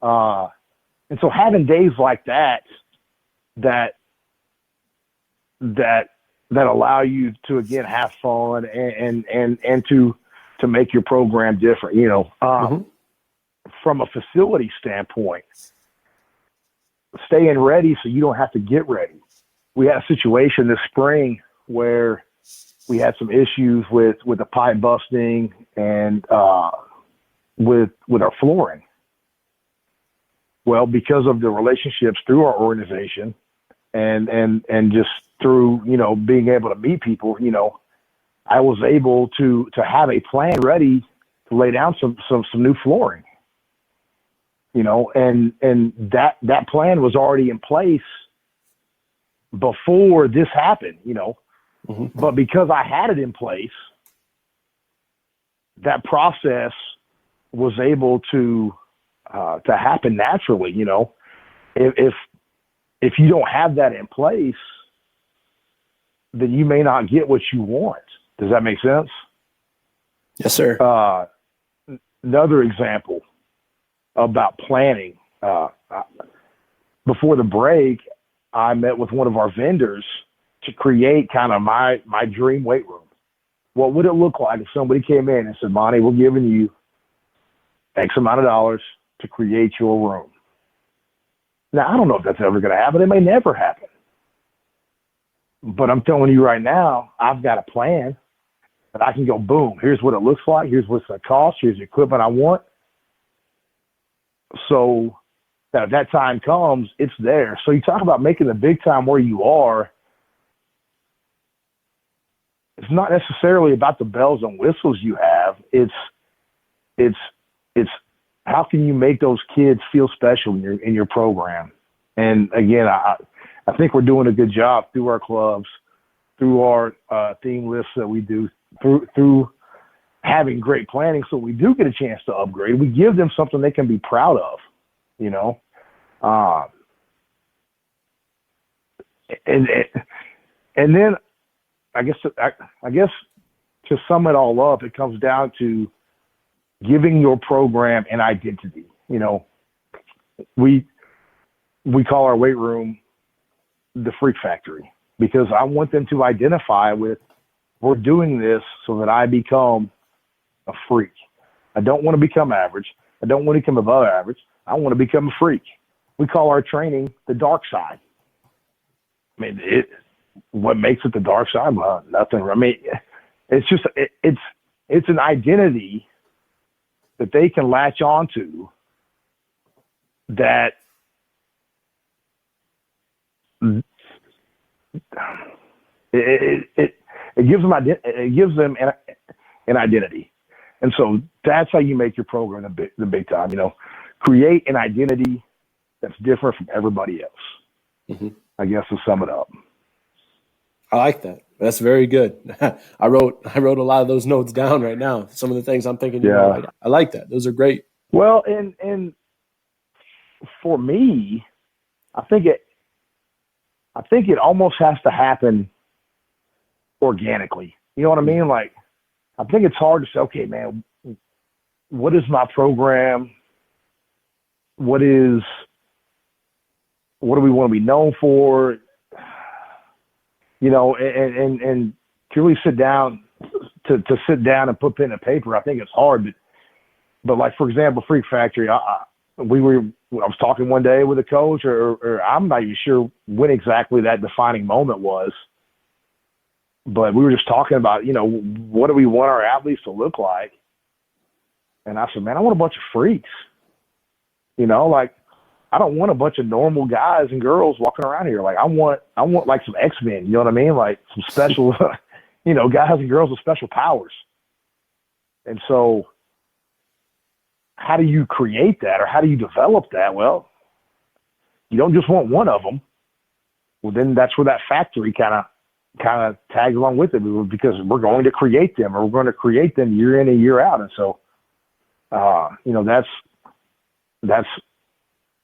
And so having days like that that allow you to, again, have fun and to make your program different. From a facility standpoint, staying ready so you don't have to get ready. We had a situation this spring where we had some issues with the pipe busting and with our flooring. Well, because of the relationships through our organization and just through, being able to meet people, I was able to have a plan ready to lay down some new flooring, and that plan was already in place before this happened, but because I had it in place, that process was able to happen naturally. If you don't have that in place, then you may not get what you want. Does that make sense? Yes, sir. Another example about planning. Before the break, I met with one of our vendors to create kind of my dream weight room. What would it look like if somebody came in and said, Monty, we're giving you X amount of dollars to create your room? Now, I don't know if that's ever going to happen. It may never happen. But I'm telling you right now, I've got a plan that I can go, boom, here's what it looks like. Here's what's going to cost. Here's the equipment I want. So that if that time comes, it's there. So you talk about making the big time where you are. It's not necessarily about the bells and whistles you have. It's how can you make those kids feel special in your program? And again, I think we're doing a good job through our clubs, through our theme lists that we do, through having great planning. So we do get a chance to upgrade. We give them something they can be proud of, and then I guess to sum it all up, it comes down to giving your program an identity. We call our weight room the Freak Factory because I want them to identify with, we're doing this so that I become a freak. I don't want to become average. I don't want to become above average. I want to become a freak. We call our training the dark side. I mean, what makes it the dark side? Well, nothing. I mean, it's just, it's an identity that they can latch onto that it gives them an identity. And so that's how you make your program the big time, create an identity that's different from everybody else. Mm-hmm. I guess to sum it up. I like that. That's very good. I wrote a lot of those notes down right now. Some of the things I'm thinking. Yeah. I like that. Those are great. Well, and for me, I think it almost has to happen organically. You know what I mean? Like, I think it's hard to say, okay, man, what is my program? What do we want to be known for? And to really sit down and put pen and paper, I think it's hard. But like, for example, Freak Factory, I was talking one day with a coach, or I'm not even sure when exactly that defining moment was, but we were just talking about, what do we want our athletes to look like? And I said, man, I want a bunch of freaks, like, I don't want a bunch of normal guys and girls walking around here. Like, I want like some X-Men, you know what I mean? Like some special, guys and girls with special powers. And so how do you create that, or how do you develop that? Well, you don't just want one of them. Well, then that's where that factory kind of tags along with it, because we're going to create them, or we're going to create them year in and year out. And so,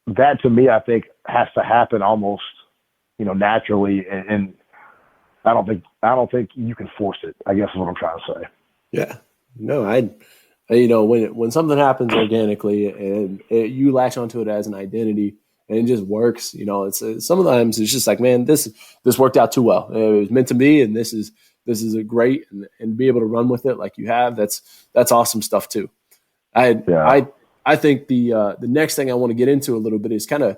that to me, I think has to happen almost, naturally. And I don't think you can force it, I guess is what I'm trying to say. Yeah, no, when something happens organically and you latch onto it as an identity, and it just works. You know, it's sometimes it's just like, man, this worked out too well. It was meant to be, and this is a great, and be able to run with it like you have. That's awesome stuff too. I think the next thing I want to get into a little bit is kind of,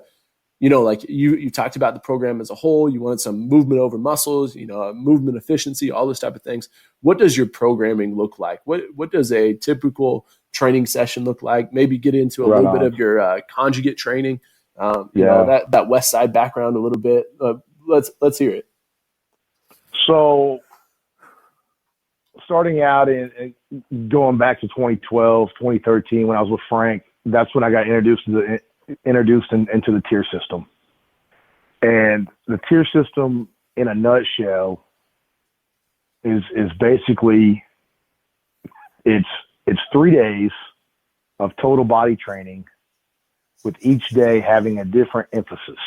you know, like you talked about the program as a whole. You wanted some movement over muscles, you know, movement efficiency, all those type of things. What does your programming look like? What does a typical training session look like? Maybe get into a little bit of your conjugate training. You know, that West Side background a little bit. Let's hear it. So starting out and going back to 2012, 2013, when I was with Frank, that's when I got introduced into the tier system. And the tier system, in a nutshell, is basically it's 3 days of total body training, with each day having a different emphasis.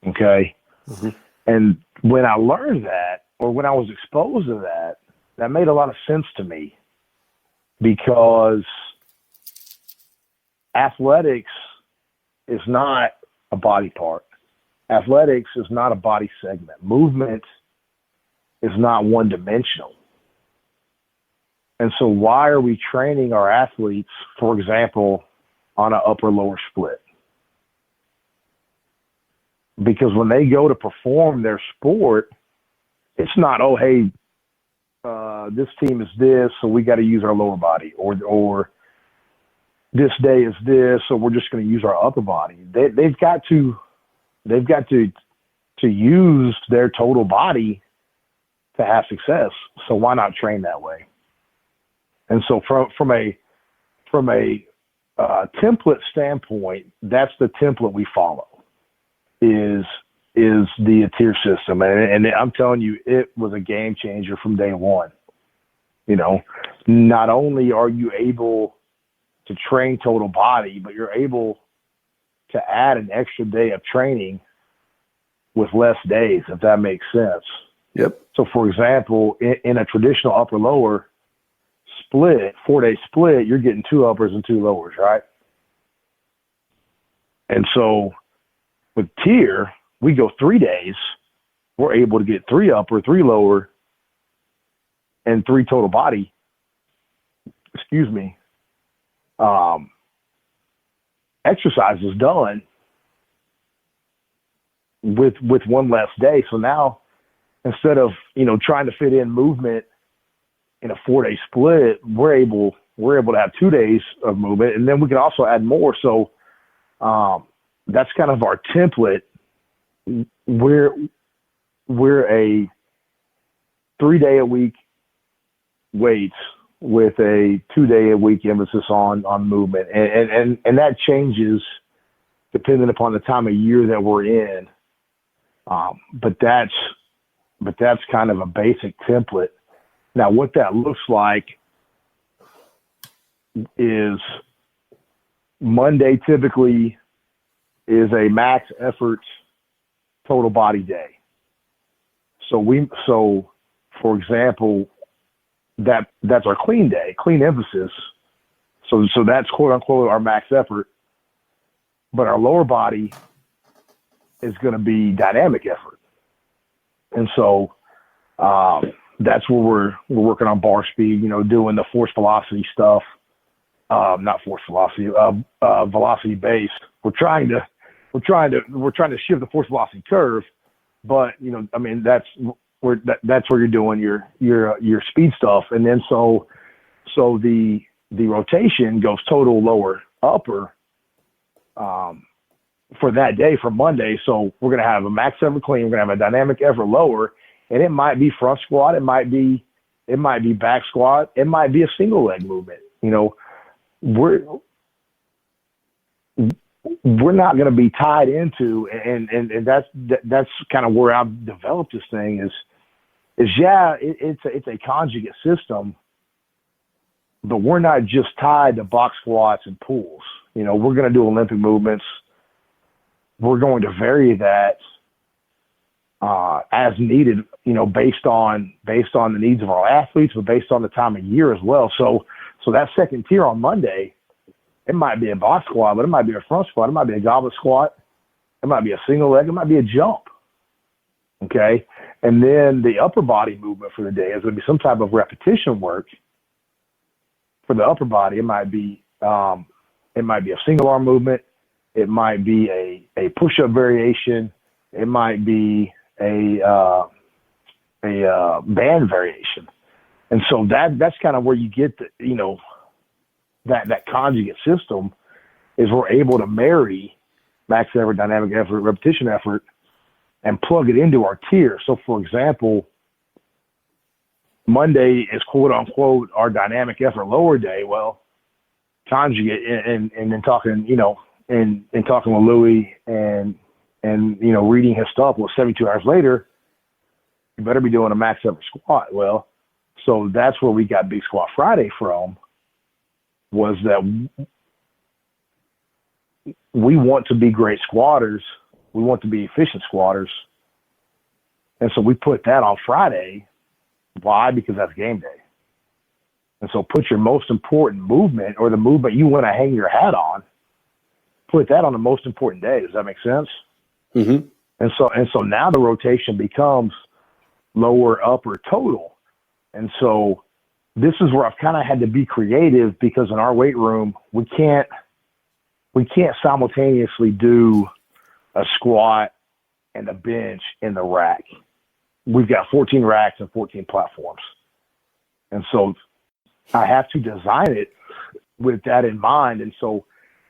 Okay. Mm-hmm. And when I learned that, or when I was exposed to that, that made a lot of sense to me, because athletics is not a body part. Athletics is not a body segment. Movement is not one dimensional. And so why are we training our athletes, for example, on an upper lower split? Because when they go to perform their sport, it's not, oh, hey, this team is this, so we got to use our lower body, or this day is this, so we're just going to use our upper body. They've got to use their total body to have success. So why not train that way? And so from a template standpoint, that's the template we follow. Is the tier system, and I'm telling you, it was a game changer from day one. You know, not only are you able to train total body, but you're able to add an extra day of training with less days, if that makes sense. Yep. So, for example, in a traditional upper lower split, 4-day split, you're getting 2 uppers and 2 lowers, right? And so with tier, we go 3 days, we're able to get 3 upper, 3 lower, and 3 total body. Exercises done with one less day. So now, instead of, you know, trying to fit in movement in a 4-day split, we're able to have 2 days of movement, and then we can also add more. So that's kind of our template. We're a 3-day-a-week weights with a 2-day-a-week emphasis on movement, and that changes depending upon the time of year that we're in. But that's kind of a basic template. Now, what that looks like is Monday typically is a max effort total body day. So for example, that's our clean day, clean emphasis. So that's quote unquote our max effort, but our lower body is going to be dynamic effort. And so that's where we're working on bar speed, you know, doing the force velocity stuff. Not force velocity, velocity based. We're trying to shift the force velocity curve, but you know, I mean, that's where you're doing your speed stuff. And then so the rotation goes total lower upper for that day, for Monday. So we're going to have a max effort clean. We're going to have a dynamic effort lower, and it might be front squat. It might be back squat. It might be a single leg movement. You know, we're not going to be tied into, and that's kind of where I've developed this thing is it's a conjugate system, but we're not just tied to box squats and pulls. You know, we're going to do Olympic movements. We're going to vary that as needed, you know, based on the needs of our athletes, but based on the time of year as well. So that second tier on Monday, it might be a box squat, but it might be a front squat. It might be a goblet squat. It might be a single leg. It might be a jump. Okay. And then the upper body movement for the day is going to be some type of repetition work. For the upper body, it might be a single arm movement. It might be a push-up variation. It might be a band variation. And so that's kind of where you get that conjugate system is we're able to marry max effort, dynamic effort, repetition effort, and plug it into our tier. So, for example, Monday is quote unquote our dynamic effort lower day. Well, conjugate and then talking, and talking with Louis and reading his stuff. Well, 72 hours later, you better be doing a max effort squat. Well, so that's where we got Big Squat Friday from, was that we want to be great squatters. We want to be efficient squatters. And so we put that on Friday. Why? Because that's game day. And so put your most important movement, or the movement you want to hang your hat on, put that on the most important day. Does that make sense? Mm-hmm. And so now the rotation becomes lower, upper, total. And so this is where I've kind of had to be creative, because in our weight room, we can't simultaneously do a squat and a bench in the rack. We've got 14 racks and 14 platforms. And so I have to design it with that in mind. And so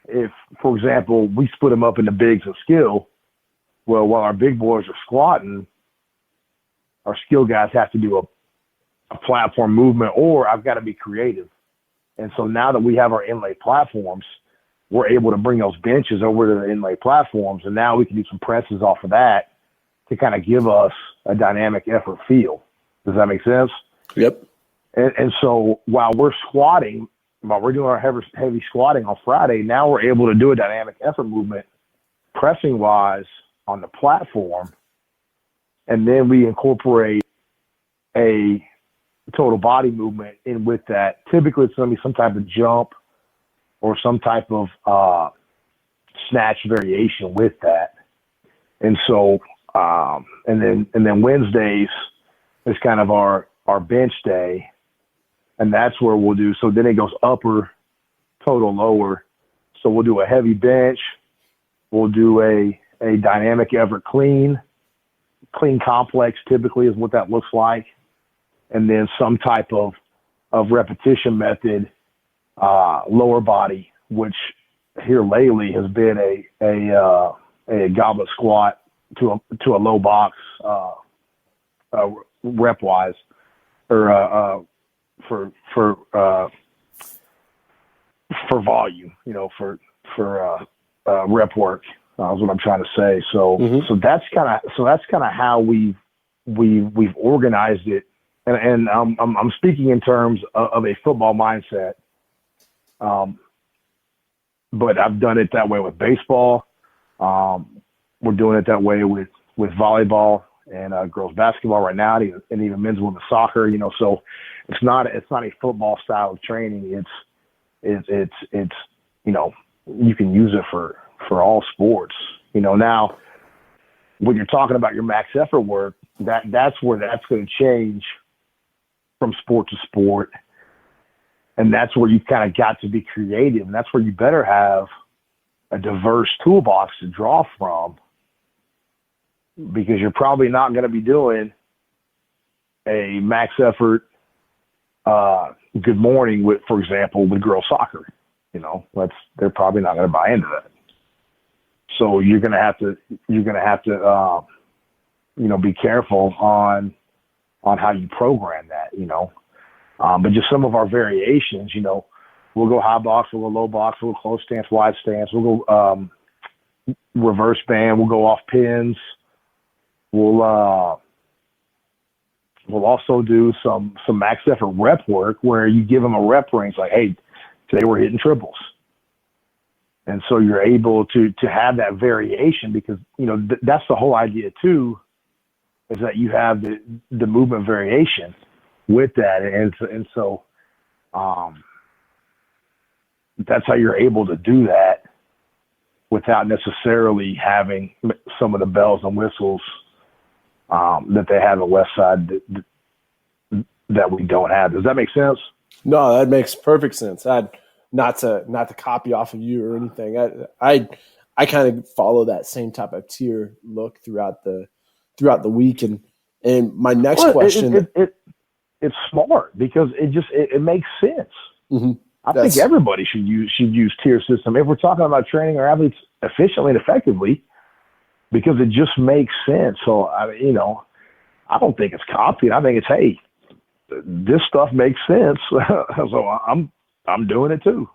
if, for example, we split them up into bigs and skill, well, while our big boys are squatting, our skill guys have to do a platform movement, or I've got to be creative. And so now that we have our inlay platforms, we're able to bring those benches over to the inlay platforms, and now we can do some presses off of that to kind of give us a dynamic effort feel. Does that make sense? Yep. And so while we're doing our heavy squatting on Friday, now we're able to do a dynamic effort movement pressing wise on the platform. And then we incorporate a total body movement in with that. Typically it's going to be some type of jump or some type of snatch variation with that. And so, and then Wednesdays is kind of our bench day. And that's where we'll do, so then it goes upper, total, lower. So we'll do a heavy bench. We'll do a dynamic effort clean complex typically is what that looks like. And then some type of repetition method, lower body, which here lately has been a goblet squat to a low box, rep wise, or for volume, for rep work, is what I'm trying to say. So, so that's kind of how we've organized it. And I'm speaking in terms of a football mindset. But I've done it that way with baseball. We're doing it that way with volleyball and girls basketball right now, and even men's and women's soccer. So it's not a football style of training. It's you can use it for all sports. Now when you're talking about your max effort work, that's where that's going to change from sport to sport. And that's where you kind of got to be creative. And that's where you better have a diverse toolbox to draw from, because you're probably not going to be doing a max effort good morning with, for example, with girls soccer. They're probably not going to buy into that. So you're going to have to be careful on how you program that, but just some of our variations, we'll go high box, we'll go low box, we'll go close stance, wide stance, we'll go reverse band, we'll go off pins. We'll also do some max effort rep work where you give them a rep range, like, hey, today we're hitting triples. And so you're able to have that variation, because, that's the whole idea too, is that you have the movement variation with that. And so that's how you're able to do that without necessarily having some of the bells and whistles that they have on the west side that we don't have. Does that make sense? No, that makes perfect sense. Not to copy off of you or anything. I kind of follow that same type of tier look throughout the week. And my next question, it's smart because it makes sense. Mm-hmm. I think everybody should use tier system if we're talking about training our athletes efficiently and effectively, because it just makes sense. So I don't think it's copying. I think it's, hey, this stuff makes sense. So I'm doing it too.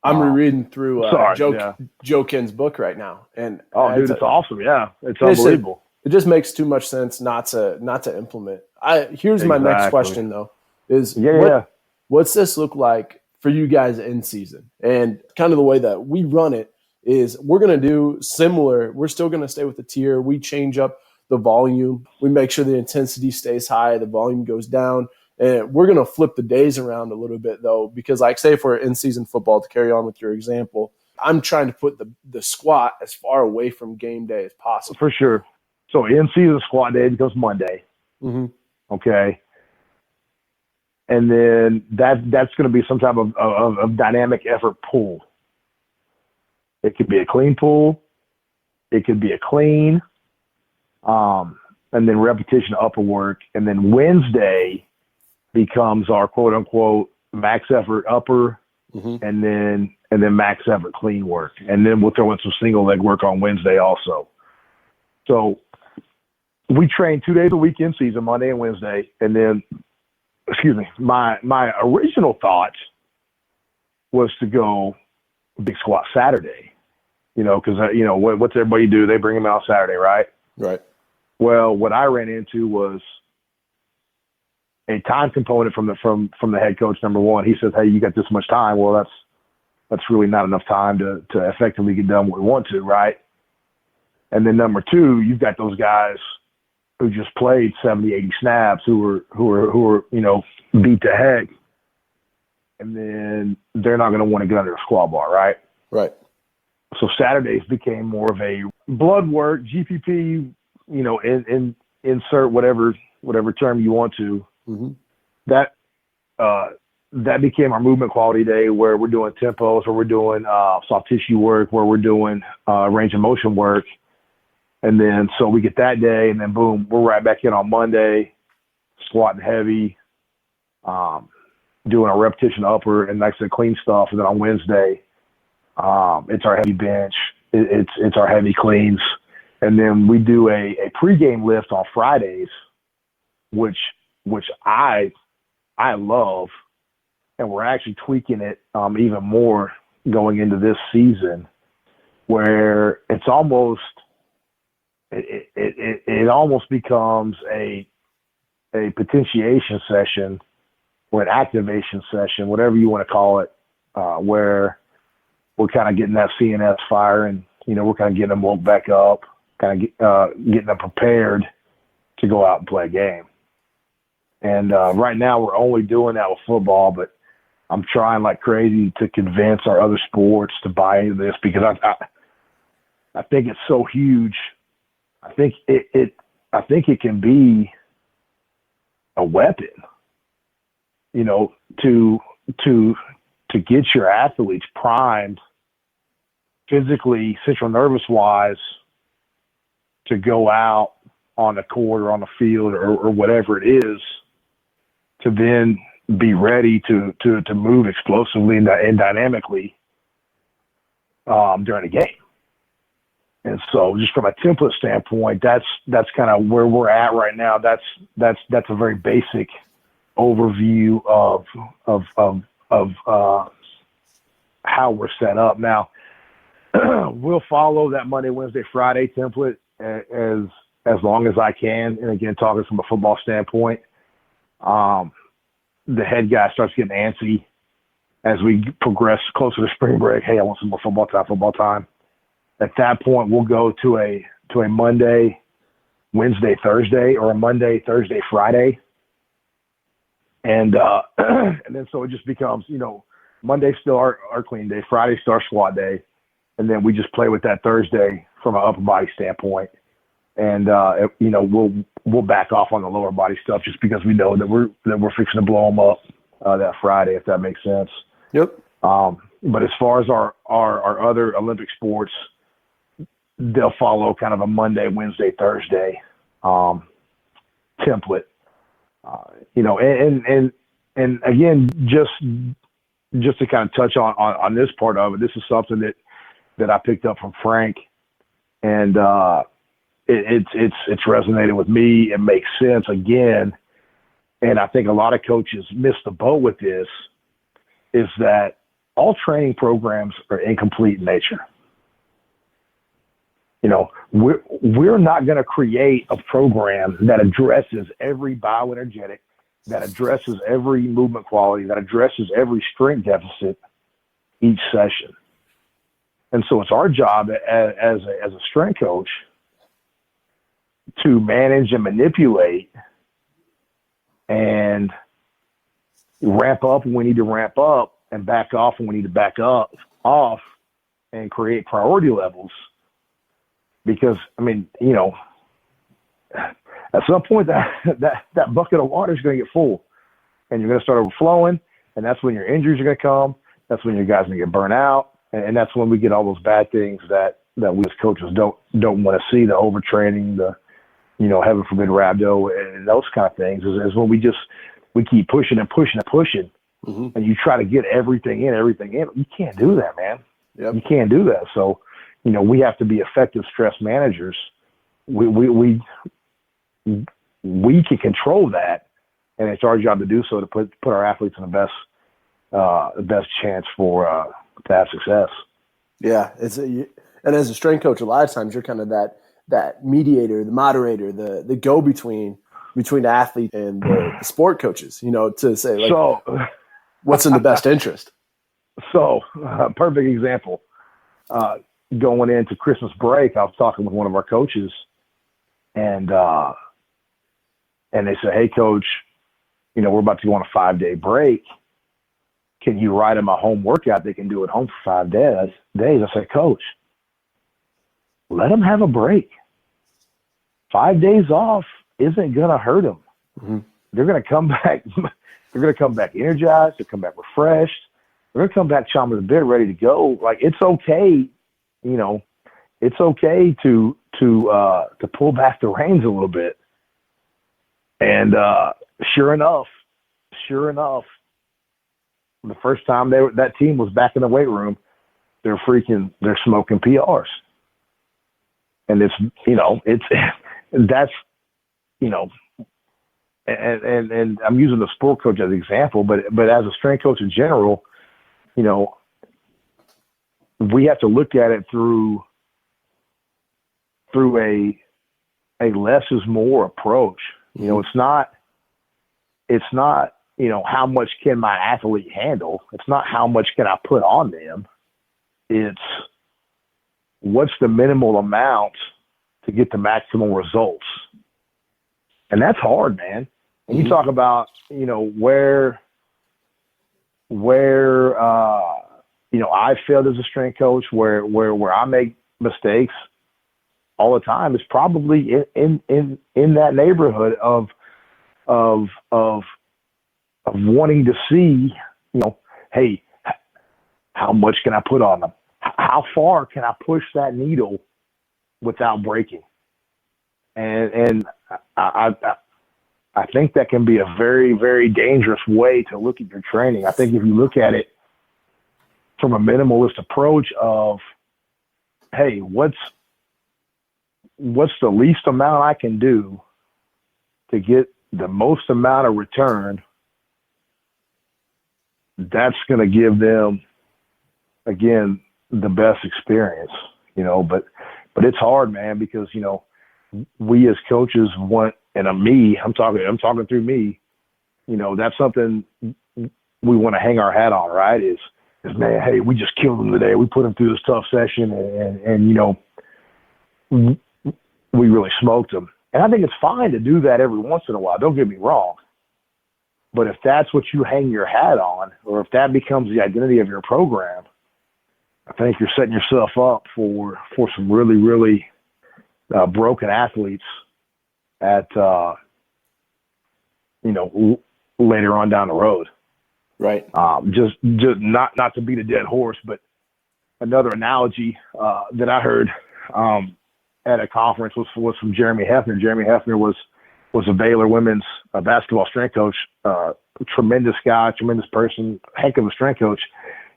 I'm rereading through Joe Ken's book right now, and dude, it's awesome. Yeah, it's unbelievable. It just makes too much sense not to implement. Here's my next question though: is what's this look like for you guys in season? And kind of the way that we run it is we're going to do similar. We're still going to stay with the tier. We change up the volume. We make sure the intensity stays high, the volume goes down. And we're going to flip the days around a little bit, though, because, like, say for in-season football, to carry on with your example, I'm trying to put the squat as far away from game day as possible. For sure. So in-season squat day becomes Monday. Mm-hmm. Okay. And then that's going to be some type of dynamic effort pull. It could be a clean pull. It could be a clean. And then repetition upper work. And then Wednesday becomes our quote unquote max effort upper, mm-hmm. and then max effort clean work. And then we'll throw in some single leg work on Wednesday also. So we train 2 days a week in season, Monday and Wednesday. And then, my original thought was to go big squat Saturday, because, what's everybody do? They bring them out Saturday, right? Right. Well, what I ran into was a time component from the head coach. Number one, he says, "Hey, you got this much time." Well, that's really not enough time to effectively get done what we want to, right? And then number two, you've got those guys who just played 70, 80 snaps who are beat to heck, and then they're not going to want to get under a squat bar, right? Right. So Saturdays became more of a blood work, GPP, insert whatever term you want to. Mm-hmm. That became our movement quality day, where we're doing tempos, where we're doing soft tissue work, where we're doing range of motion work. And then so we get that day, and then boom, we're right back in on Monday, squatting heavy, doing a repetition upper, and like I said, clean stuff. And then on Wednesday, it's our heavy bench, it's our heavy cleans. And then we do a pregame lift on Fridays, which I love, and we're actually tweaking it even more going into this season, where it's almost it almost becomes a potentiation session or an activation session, whatever you want to call it, where we're kind of getting that CNS fire, and we're kind of getting them woke back up, kind of getting them prepared to go out and play a game. And right now we're only doing that with football, but I'm trying like crazy to convince our other sports to buy into this, because I think it's so huge. I think it can be a weapon, to get your athletes primed physically, central nervous wise, to go out on the court or on the field or whatever it is, to then be ready to move explosively and dynamically during the game. And so just from a template standpoint, that's kind of where we're at right now. That's a very basic overview of how we're set up. Now, we'll follow that Monday, Wednesday, Friday template as long as I can. And again, talking from a football standpoint, the head guy starts getting antsy as we progress closer to spring break. Hey, I want some more football time. At that point, we'll go to a Monday, Wednesday, Thursday, or a Monday, Thursday, Friday. And then so it just becomes, Monday's still our clean day, Friday's still our squat day. and then we just play with that Thursday from an upper body standpoint. And we'll back off on the lower body stuff just because we know that we're fixing to blow them up that Friday, if that makes sense. Yep. But as far as our other Olympic sports, they'll follow kind of a Monday, Wednesday, Thursday template. And again, just to kind of touch on this part of it, this is something that I picked up from Frank, and it's resonated with me. It makes sense again, and I think a lot of coaches miss the boat with this. Is that all training programs are incomplete in nature? We're not going to create a program that addresses every bioenergetic, that addresses every movement quality, that addresses every strength deficit each session. And so it's our job as a strength coach to manage and manipulate and ramp up when we need to ramp up and back off when we need to back off and create priority levels. Because, at some point that bucket of water is going to get full and you're going to start overflowing, and that's when your injuries are going to come. That's when your guys are going to get burnt out. And that's when we get all those bad things that we as coaches don't want to see, the overtraining, the, heaven forbid, rhabdo, and those kind of things is when we keep pushing and pushing and pushing. Mm-hmm. And you try to get everything in. You can't do that, man. Yep. You can't do that. So, we have to be effective stress managers. We can control that, and it's our job to do so, to put our athletes in the best chance to have success. Yeah, and as a strength coach, a lot of times you're kind of that mediator, the moderator, the go-between between the athlete and the sport coaches. To say what's in the best interest. So, perfect example. Going into Christmas break, I was talking with one of our coaches, and they said, "Hey, coach, we're about to go on a 5-day break. Can you write them a home workout they can do at home for 5 days?" I said, "Coach, let them have a break. 5 days off isn't going to hurt them. Mm-hmm. They're going to come back. They're going to come back energized. They'll come back refreshed. They're going to come back chomping at the bit, ready to go. Like, it's okay. It's okay to pull back the reins a little bit." And sure enough, the first time that team was back in the weight room, they're smoking PRs. And and I'm using the sport coach as an example, but as a strength coach in general, we have to look at it through a less is more approach. It's not how much can my athlete handle? It's not how much can I put on them? It's what's the minimal amount to get the maximum results. And that's hard, man. And you talk about, where I failed as a strength coach, where I make mistakes all the time, is probably in that neighborhood of wanting to see, hey, how much can I put on them? How far can I push that needle without breaking? And I think that can be a very, very dangerous way to look at your training. I think if you look at it from a minimalist approach of, hey, what's the least amount I can do to get the most amount of return, that's going to give them, again, the best experience, but it's hard, man, because, we as coaches want, and I'm talking through me, that's something we want to hang our hat on, right? Is man, hey, we just killed them today. We put them through this tough session and we really smoked them. And I think it's fine to do that every once in a while. Don't get me wrong. But if that's what you hang your hat on, or if that becomes the identity of your program, I think you're setting yourself up for some really, really broken athletes at, later on down the road. Right. Just not to beat a dead horse, but another analogy that I heard at a conference was from Jeremy Hefner. Jeremy Hefner was a Baylor women's basketball strength coach, tremendous guy, tremendous person, heck of a strength coach.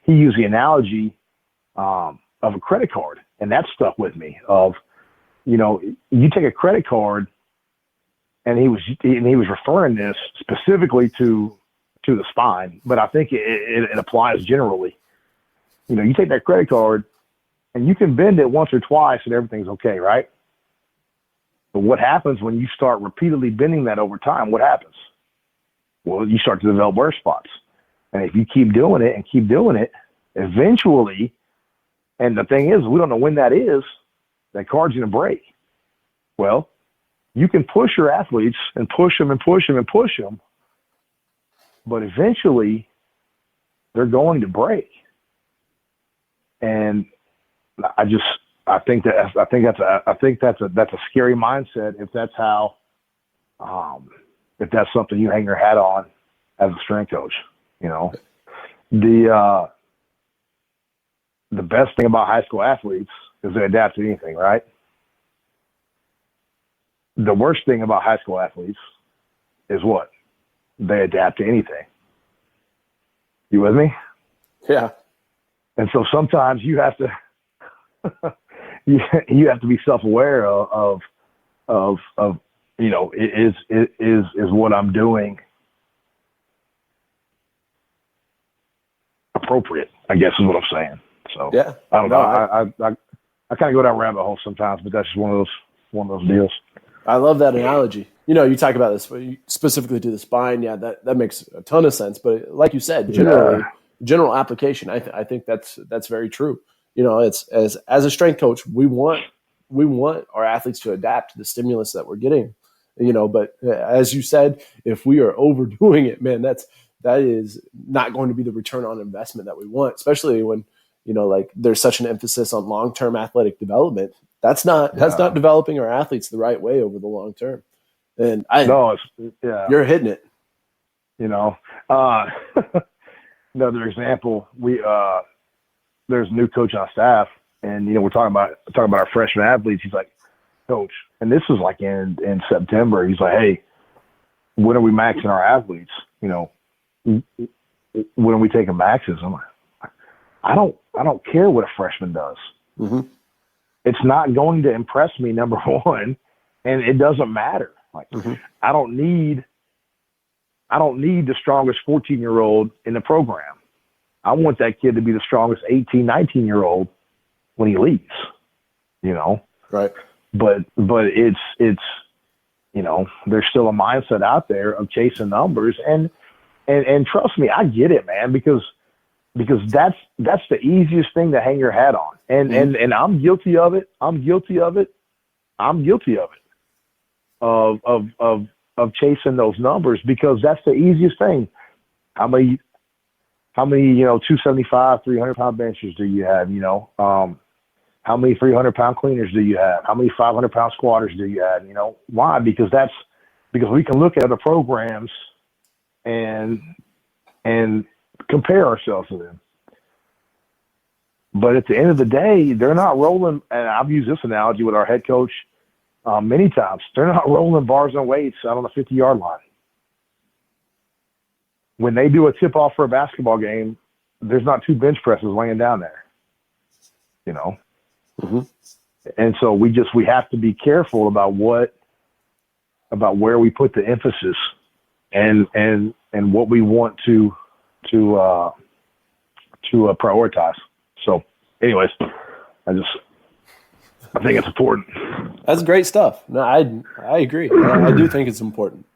He used the analogy of a credit card, and that stuck with me. Of, you take a credit card, and he was referring this specifically to the spine, but I think it applies generally. You take that credit card, and you can bend it once or twice, and everything's okay, right? But what happens when you start repeatedly bending that over time? What happens? Well, you start to develop wear spots. And if you keep doing it, eventually, and the thing is, we don't know when that is, that card's going to break. Well, you can push your athletes and push them and push them and push them, but eventually they're going to break. And I think that's a scary mindset if that's how, if that's something you hang your hat on as a strength coach. The best thing about high school athletes is they adapt to anything, right? The worst thing about high school athletes is what? They adapt to anything. You with me? Yeah. And so sometimes you have to you have to be self-aware of is what I'm doing appropriate, I guess is what I'm saying. So yeah, I don't know. I kind of go down rabbit holes sometimes, but that's just one of those deals. I love that analogy. You talk about this specifically to the spine. Yeah, that makes a ton of sense. But like you said, general application, I think that's very true. It's as a strength coach, we want our athletes to adapt to the stimulus that we're getting. But as you said, if we are overdoing it, man, that is not going to be the return on investment that we want, especially when there's such an emphasis on long-term athletic development. That's not developing our athletes the right way over the long term. And you're hitting it. Another example, there's a new coach on staff, and we're talking about our freshman athletes. He's like, Coach, and this was like in September. He's like, hey, when are we maxing our athletes? When are we taking maxes? I'm like, I don't care what a freshman does. Mm-hmm. It's not going to impress me, number one, and it doesn't matter. Like, mm-hmm. I don't need the strongest 14-year-old in the program. I want that kid to be the strongest 18, 19-year-old when he leaves, Right. But it's there's still a mindset out there of chasing numbers, and trust me, I get it, man, because that's the easiest thing to hang your hat on. And mm-hmm. and I'm guilty of it. Of chasing those numbers, because that's the easiest thing. How many 275, 300-pound benchers do you have? How many 300-pound cleaners do you have? How many 500-pound squatters do you have? Why? Because we can look at other programs and compare ourselves to them. But at the end of the day, they're not rolling. And I've used this analogy with our head coach many times. They're not rolling bars and weights out on the 50-yard line. When they do a tip-off for a basketball game, there's not two bench presses laying down there, Mm-hmm. And so we have to be careful about where we put the emphasis and what we want to prioritize. So anyways, I think it's important. That's great stuff. No, I agree. I do think it's important.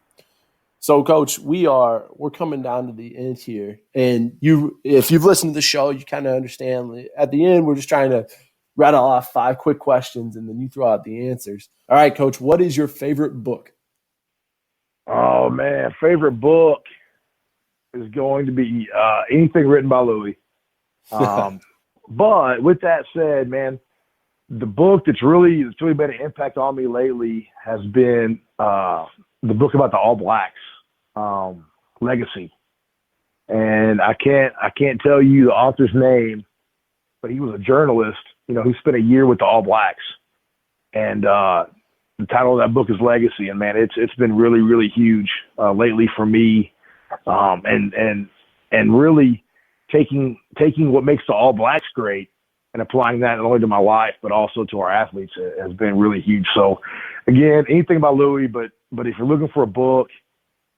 So, Coach, we're coming down to the end here, and if you've listened to the show, you kind of understand. At the end, we're just trying to rattle off 5 quick questions, and then you throw out the answers. All right, Coach, what is your favorite book? Oh man, favorite book is going to be anything written by Louis. But with that said, man, the book that's really made an impact on me lately has been the book about the All Blacks, Legacy. And I can't tell you the author's name, but he was a journalist, who spent a year with the All Blacks. And the title of that book is Legacy. And man, it's been really, really huge lately for me. And really taking what makes the All Blacks great and applying that not only to my life, but also to our athletes has been really huge. So again, anything about Louis, but if you're looking for a book,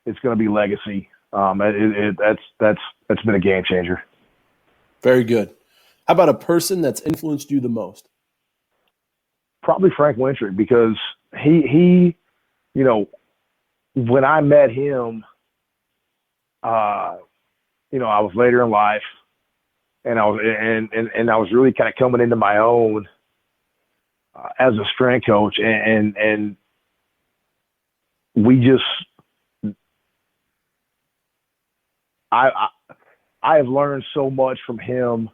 it's going to be Legacy. That's been a game changer. Very good. How about a person that's influenced you the most? Probably Frank Wintrich, because he, when I met him, I was later in life, and I was really kind of coming into my own as a strength coach, and we just, I have learned so much from him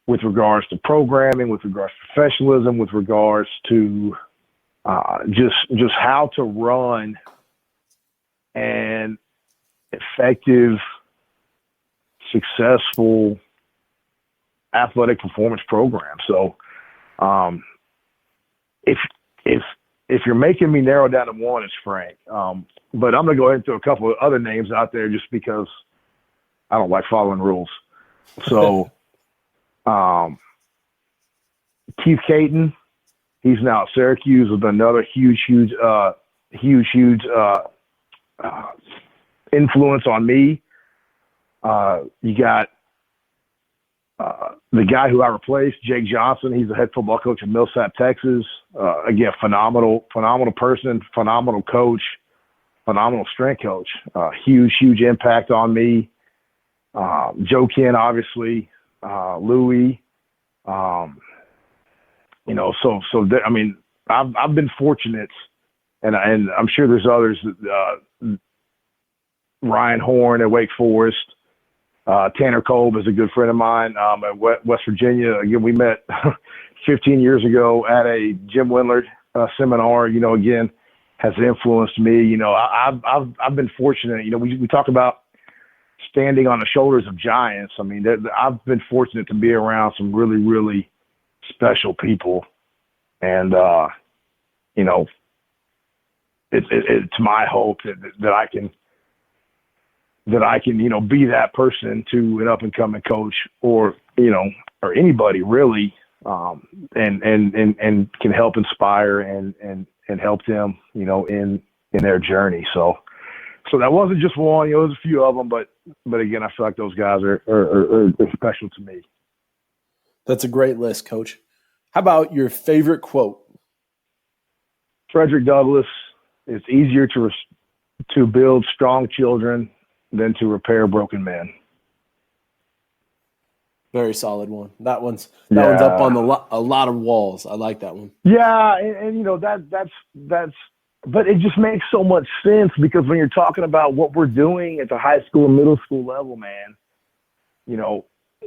with regards to programming, with regards to professionalism, with regards to just how to run an effective, successful athletic performance program. So if you're making me narrow down to one, it's Frank. But I'm going to go ahead and throw a couple of other names out there just because I don't like following rules. So Keith Caton, he's now at Syracuse, with another huge influence on me. You got the guy who I replaced, Jake Johnson. He's the head football coach in Millsap, Texas. Again, phenomenal person, phenomenal coach, phenomenal strength coach. Huge impact on me. Joe Ken, obviously, Louis. I've been fortunate, and I'm sure there's others. Ryan Horn at Wake Forest. Tanner Kolb is a good friend of mine at West Virginia. Again, we met 15 years ago at a Jim Wendler seminar. Again, has influenced me. I've been fortunate. We talk about standing on the shoulders of giants. I mean, I've been fortunate to be around some really, really special people, and it's my hope that I can be that person to an up and coming coach, or anybody really, and can help inspire and help them, in their journey. So that wasn't just one, there's a few of them, but again, I feel like those guys are special to me. That's a great list, Coach. How about your favorite quote? Frederick Douglass, it's easier to build strong children than to repair broken men. Very solid one. That one's up on a lot of walls. I like that one. Yeah, and that's but it just makes so much sense, because when you're talking about what we're doing at the high school and middle school level, man,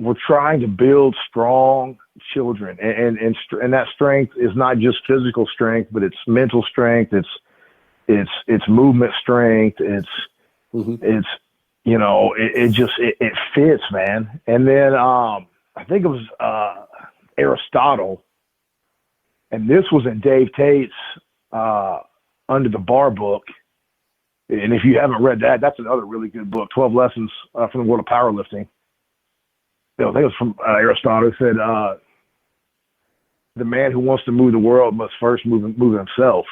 we're trying to build strong children, and that strength is not just physical strength, but it's mental strength, it's movement strength, it fits, man. And then I think it was Aristotle, and this was in Dave Tate's Under the Bar book. And if you haven't read that, that's another really good book, 12 Lessons from the World of Powerlifting. I think it was from Aristotle. It said, the man who wants to move the world must first move himself.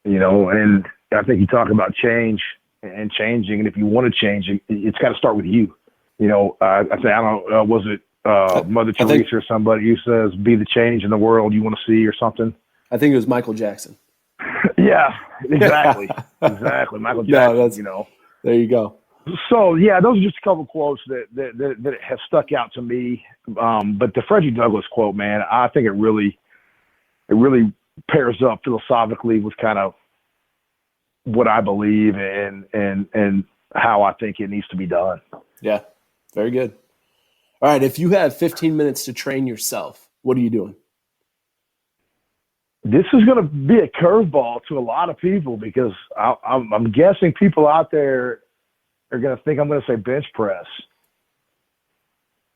And I think you talk about change and changing, and if you want to change, it's got to start with you. I don't know, was it Mother Teresa or somebody who says, be the change in the world you want to see, or something? I think it was Michael Jackson. Yeah, exactly. Exactly. Michael Jackson, There you go. So, yeah, those are just a couple quotes that have stuck out to me. But the Frederick Douglass quote, man, I think it really pairs up philosophically with kind of what I believe and how I think it needs to be done. Yeah, very good. All right, if you have 15 minutes to train yourself, what are you doing? This is going to be a curveball to a lot of people because I'm guessing people out there are going to think I'm going to say bench press.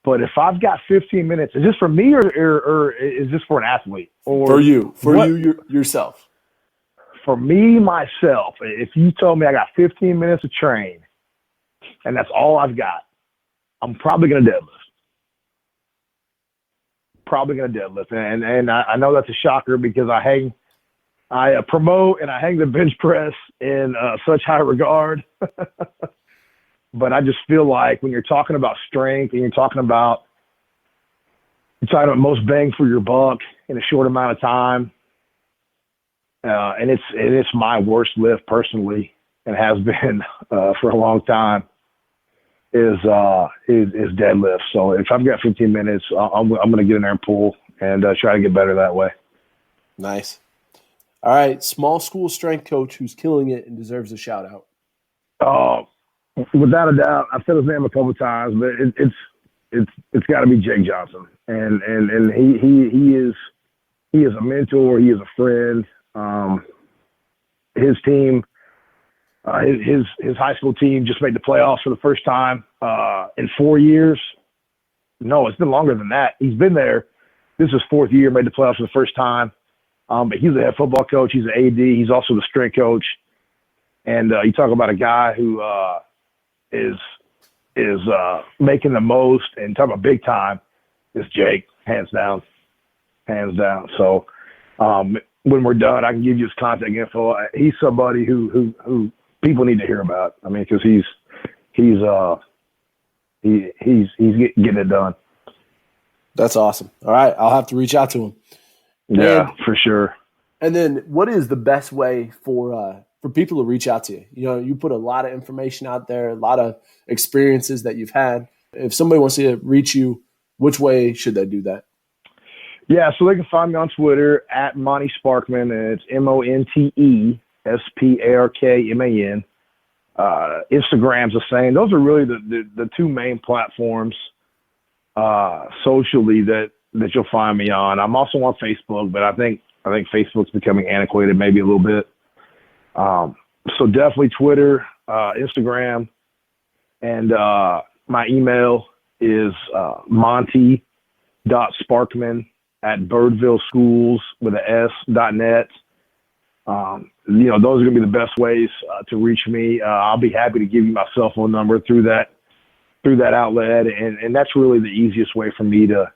But if I've got 15 minutes, is this for me or is this for an athlete? Or for you yourself. For me, myself, if you told me I got 15 minutes to train and that's all I've got, I'm probably going to deadlift. And I know that's a shocker because I promote and I hang the bench press in such high regard. But I just feel like when you're talking about strength and you're talking about most bang for your buck in a short amount of time, and it's my worst lift personally and has been for a long time, is deadlift. So if I've got 15 minutes, I'm going to get in there and pull and try to get better that way. Nice. All right, small school strength coach who's killing it and deserves a shout out. Without a doubt, I've said his name a couple of times, but it's got to be Jake Johnson, and he is a mentor. He is a friend. His team. His high school team just made the playoffs for the first time in 4 years. No, it's been longer than that. He's been there. This is his fourth year, made the playoffs for the first time. But he's a head football coach. He's an AD. He's also the strength coach. And you talk about a guy who is making the most and talk about big time is Jake, hands down. So when we're done, I can give you his contact info. He's somebody who people need to hear about. I mean, because he's getting it done. That's awesome. All right, I'll have to reach out to him. Yeah, for sure. And then, what is the best way for people to reach out to you? You know, you put a lot of information out there, a lot of experiences that you've had. If somebody wants to reach you, which way should they do that? Yeah, so they can find me on Twitter at Monte Sparkman, and it's MonteSparkman. Instagram's the same. Those are really the two main platforms socially that you'll find me on. I'm also on Facebook, but I think Facebook's becoming antiquated maybe a little bit. So definitely Twitter, Instagram, and my email is monte.sparkman@birdvilleschools.net. Those are going to be the best ways to reach me. I'll be happy to give you my cell phone number through that outlet. And that's really the easiest way for me to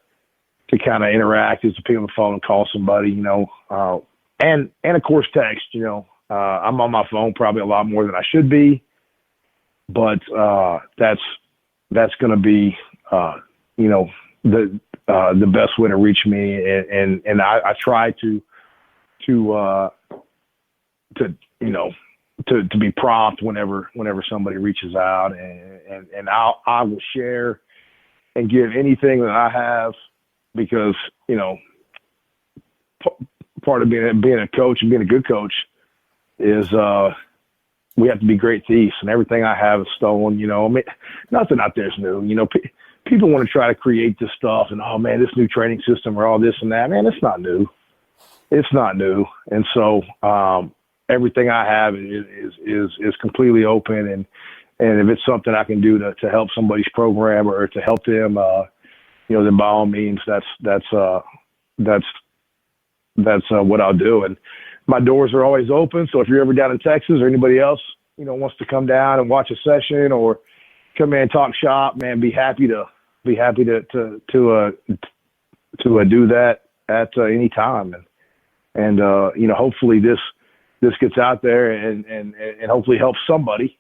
kind of interact is to pick up the phone and call somebody, and of course text, I'm on my phone probably a lot more than I should be, but that's going to be, the best way to reach me. And I try to be prompt whenever somebody reaches out, and I will share and give anything that I have, because part of being a coach and being a good coach is we have to be great thieves, and everything I have is stolen. I mean, nothing out there is new. People want to try to create this stuff and, oh man, this new training system or all this and that. Man, it's not new. And so everything I have is completely open, and if it's something I can do to help somebody's program or to help them, then by all means, that's what I'll do. And my doors are always open. So if you're ever down in Texas or anybody else, wants to come down and watch a session or come in and talk shop, man, be happy to do that at any time. And hopefully this gets out there and hopefully helps somebody,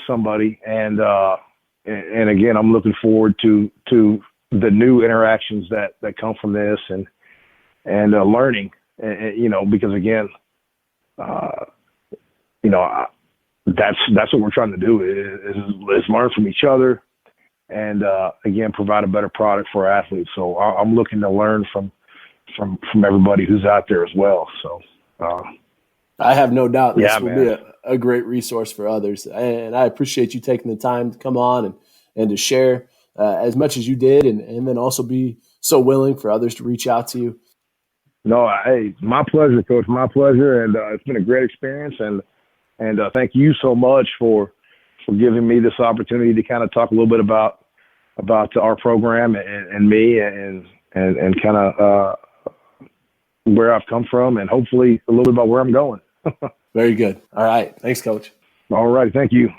somebody. And again, I'm looking forward to the new interactions that come from this and learning, because again, that's what we're trying to do is learn from each other and, again, provide a better product for our athletes. So I'm looking to learn from everybody who's out there as well. So, I have no doubt this will be a great resource for others. And I appreciate you taking the time to come on and to share. as much as you did, and then also be so willing for others to reach out to you. No, hey, my pleasure, Coach. My pleasure, and it's been a great experience. And thank you so much for giving me this opportunity to kind of talk a little bit about our program and me and kind of where I've come from, and hopefully a little bit about where I'm going. Very good. All right. Thanks, Coach. All right. Thank you.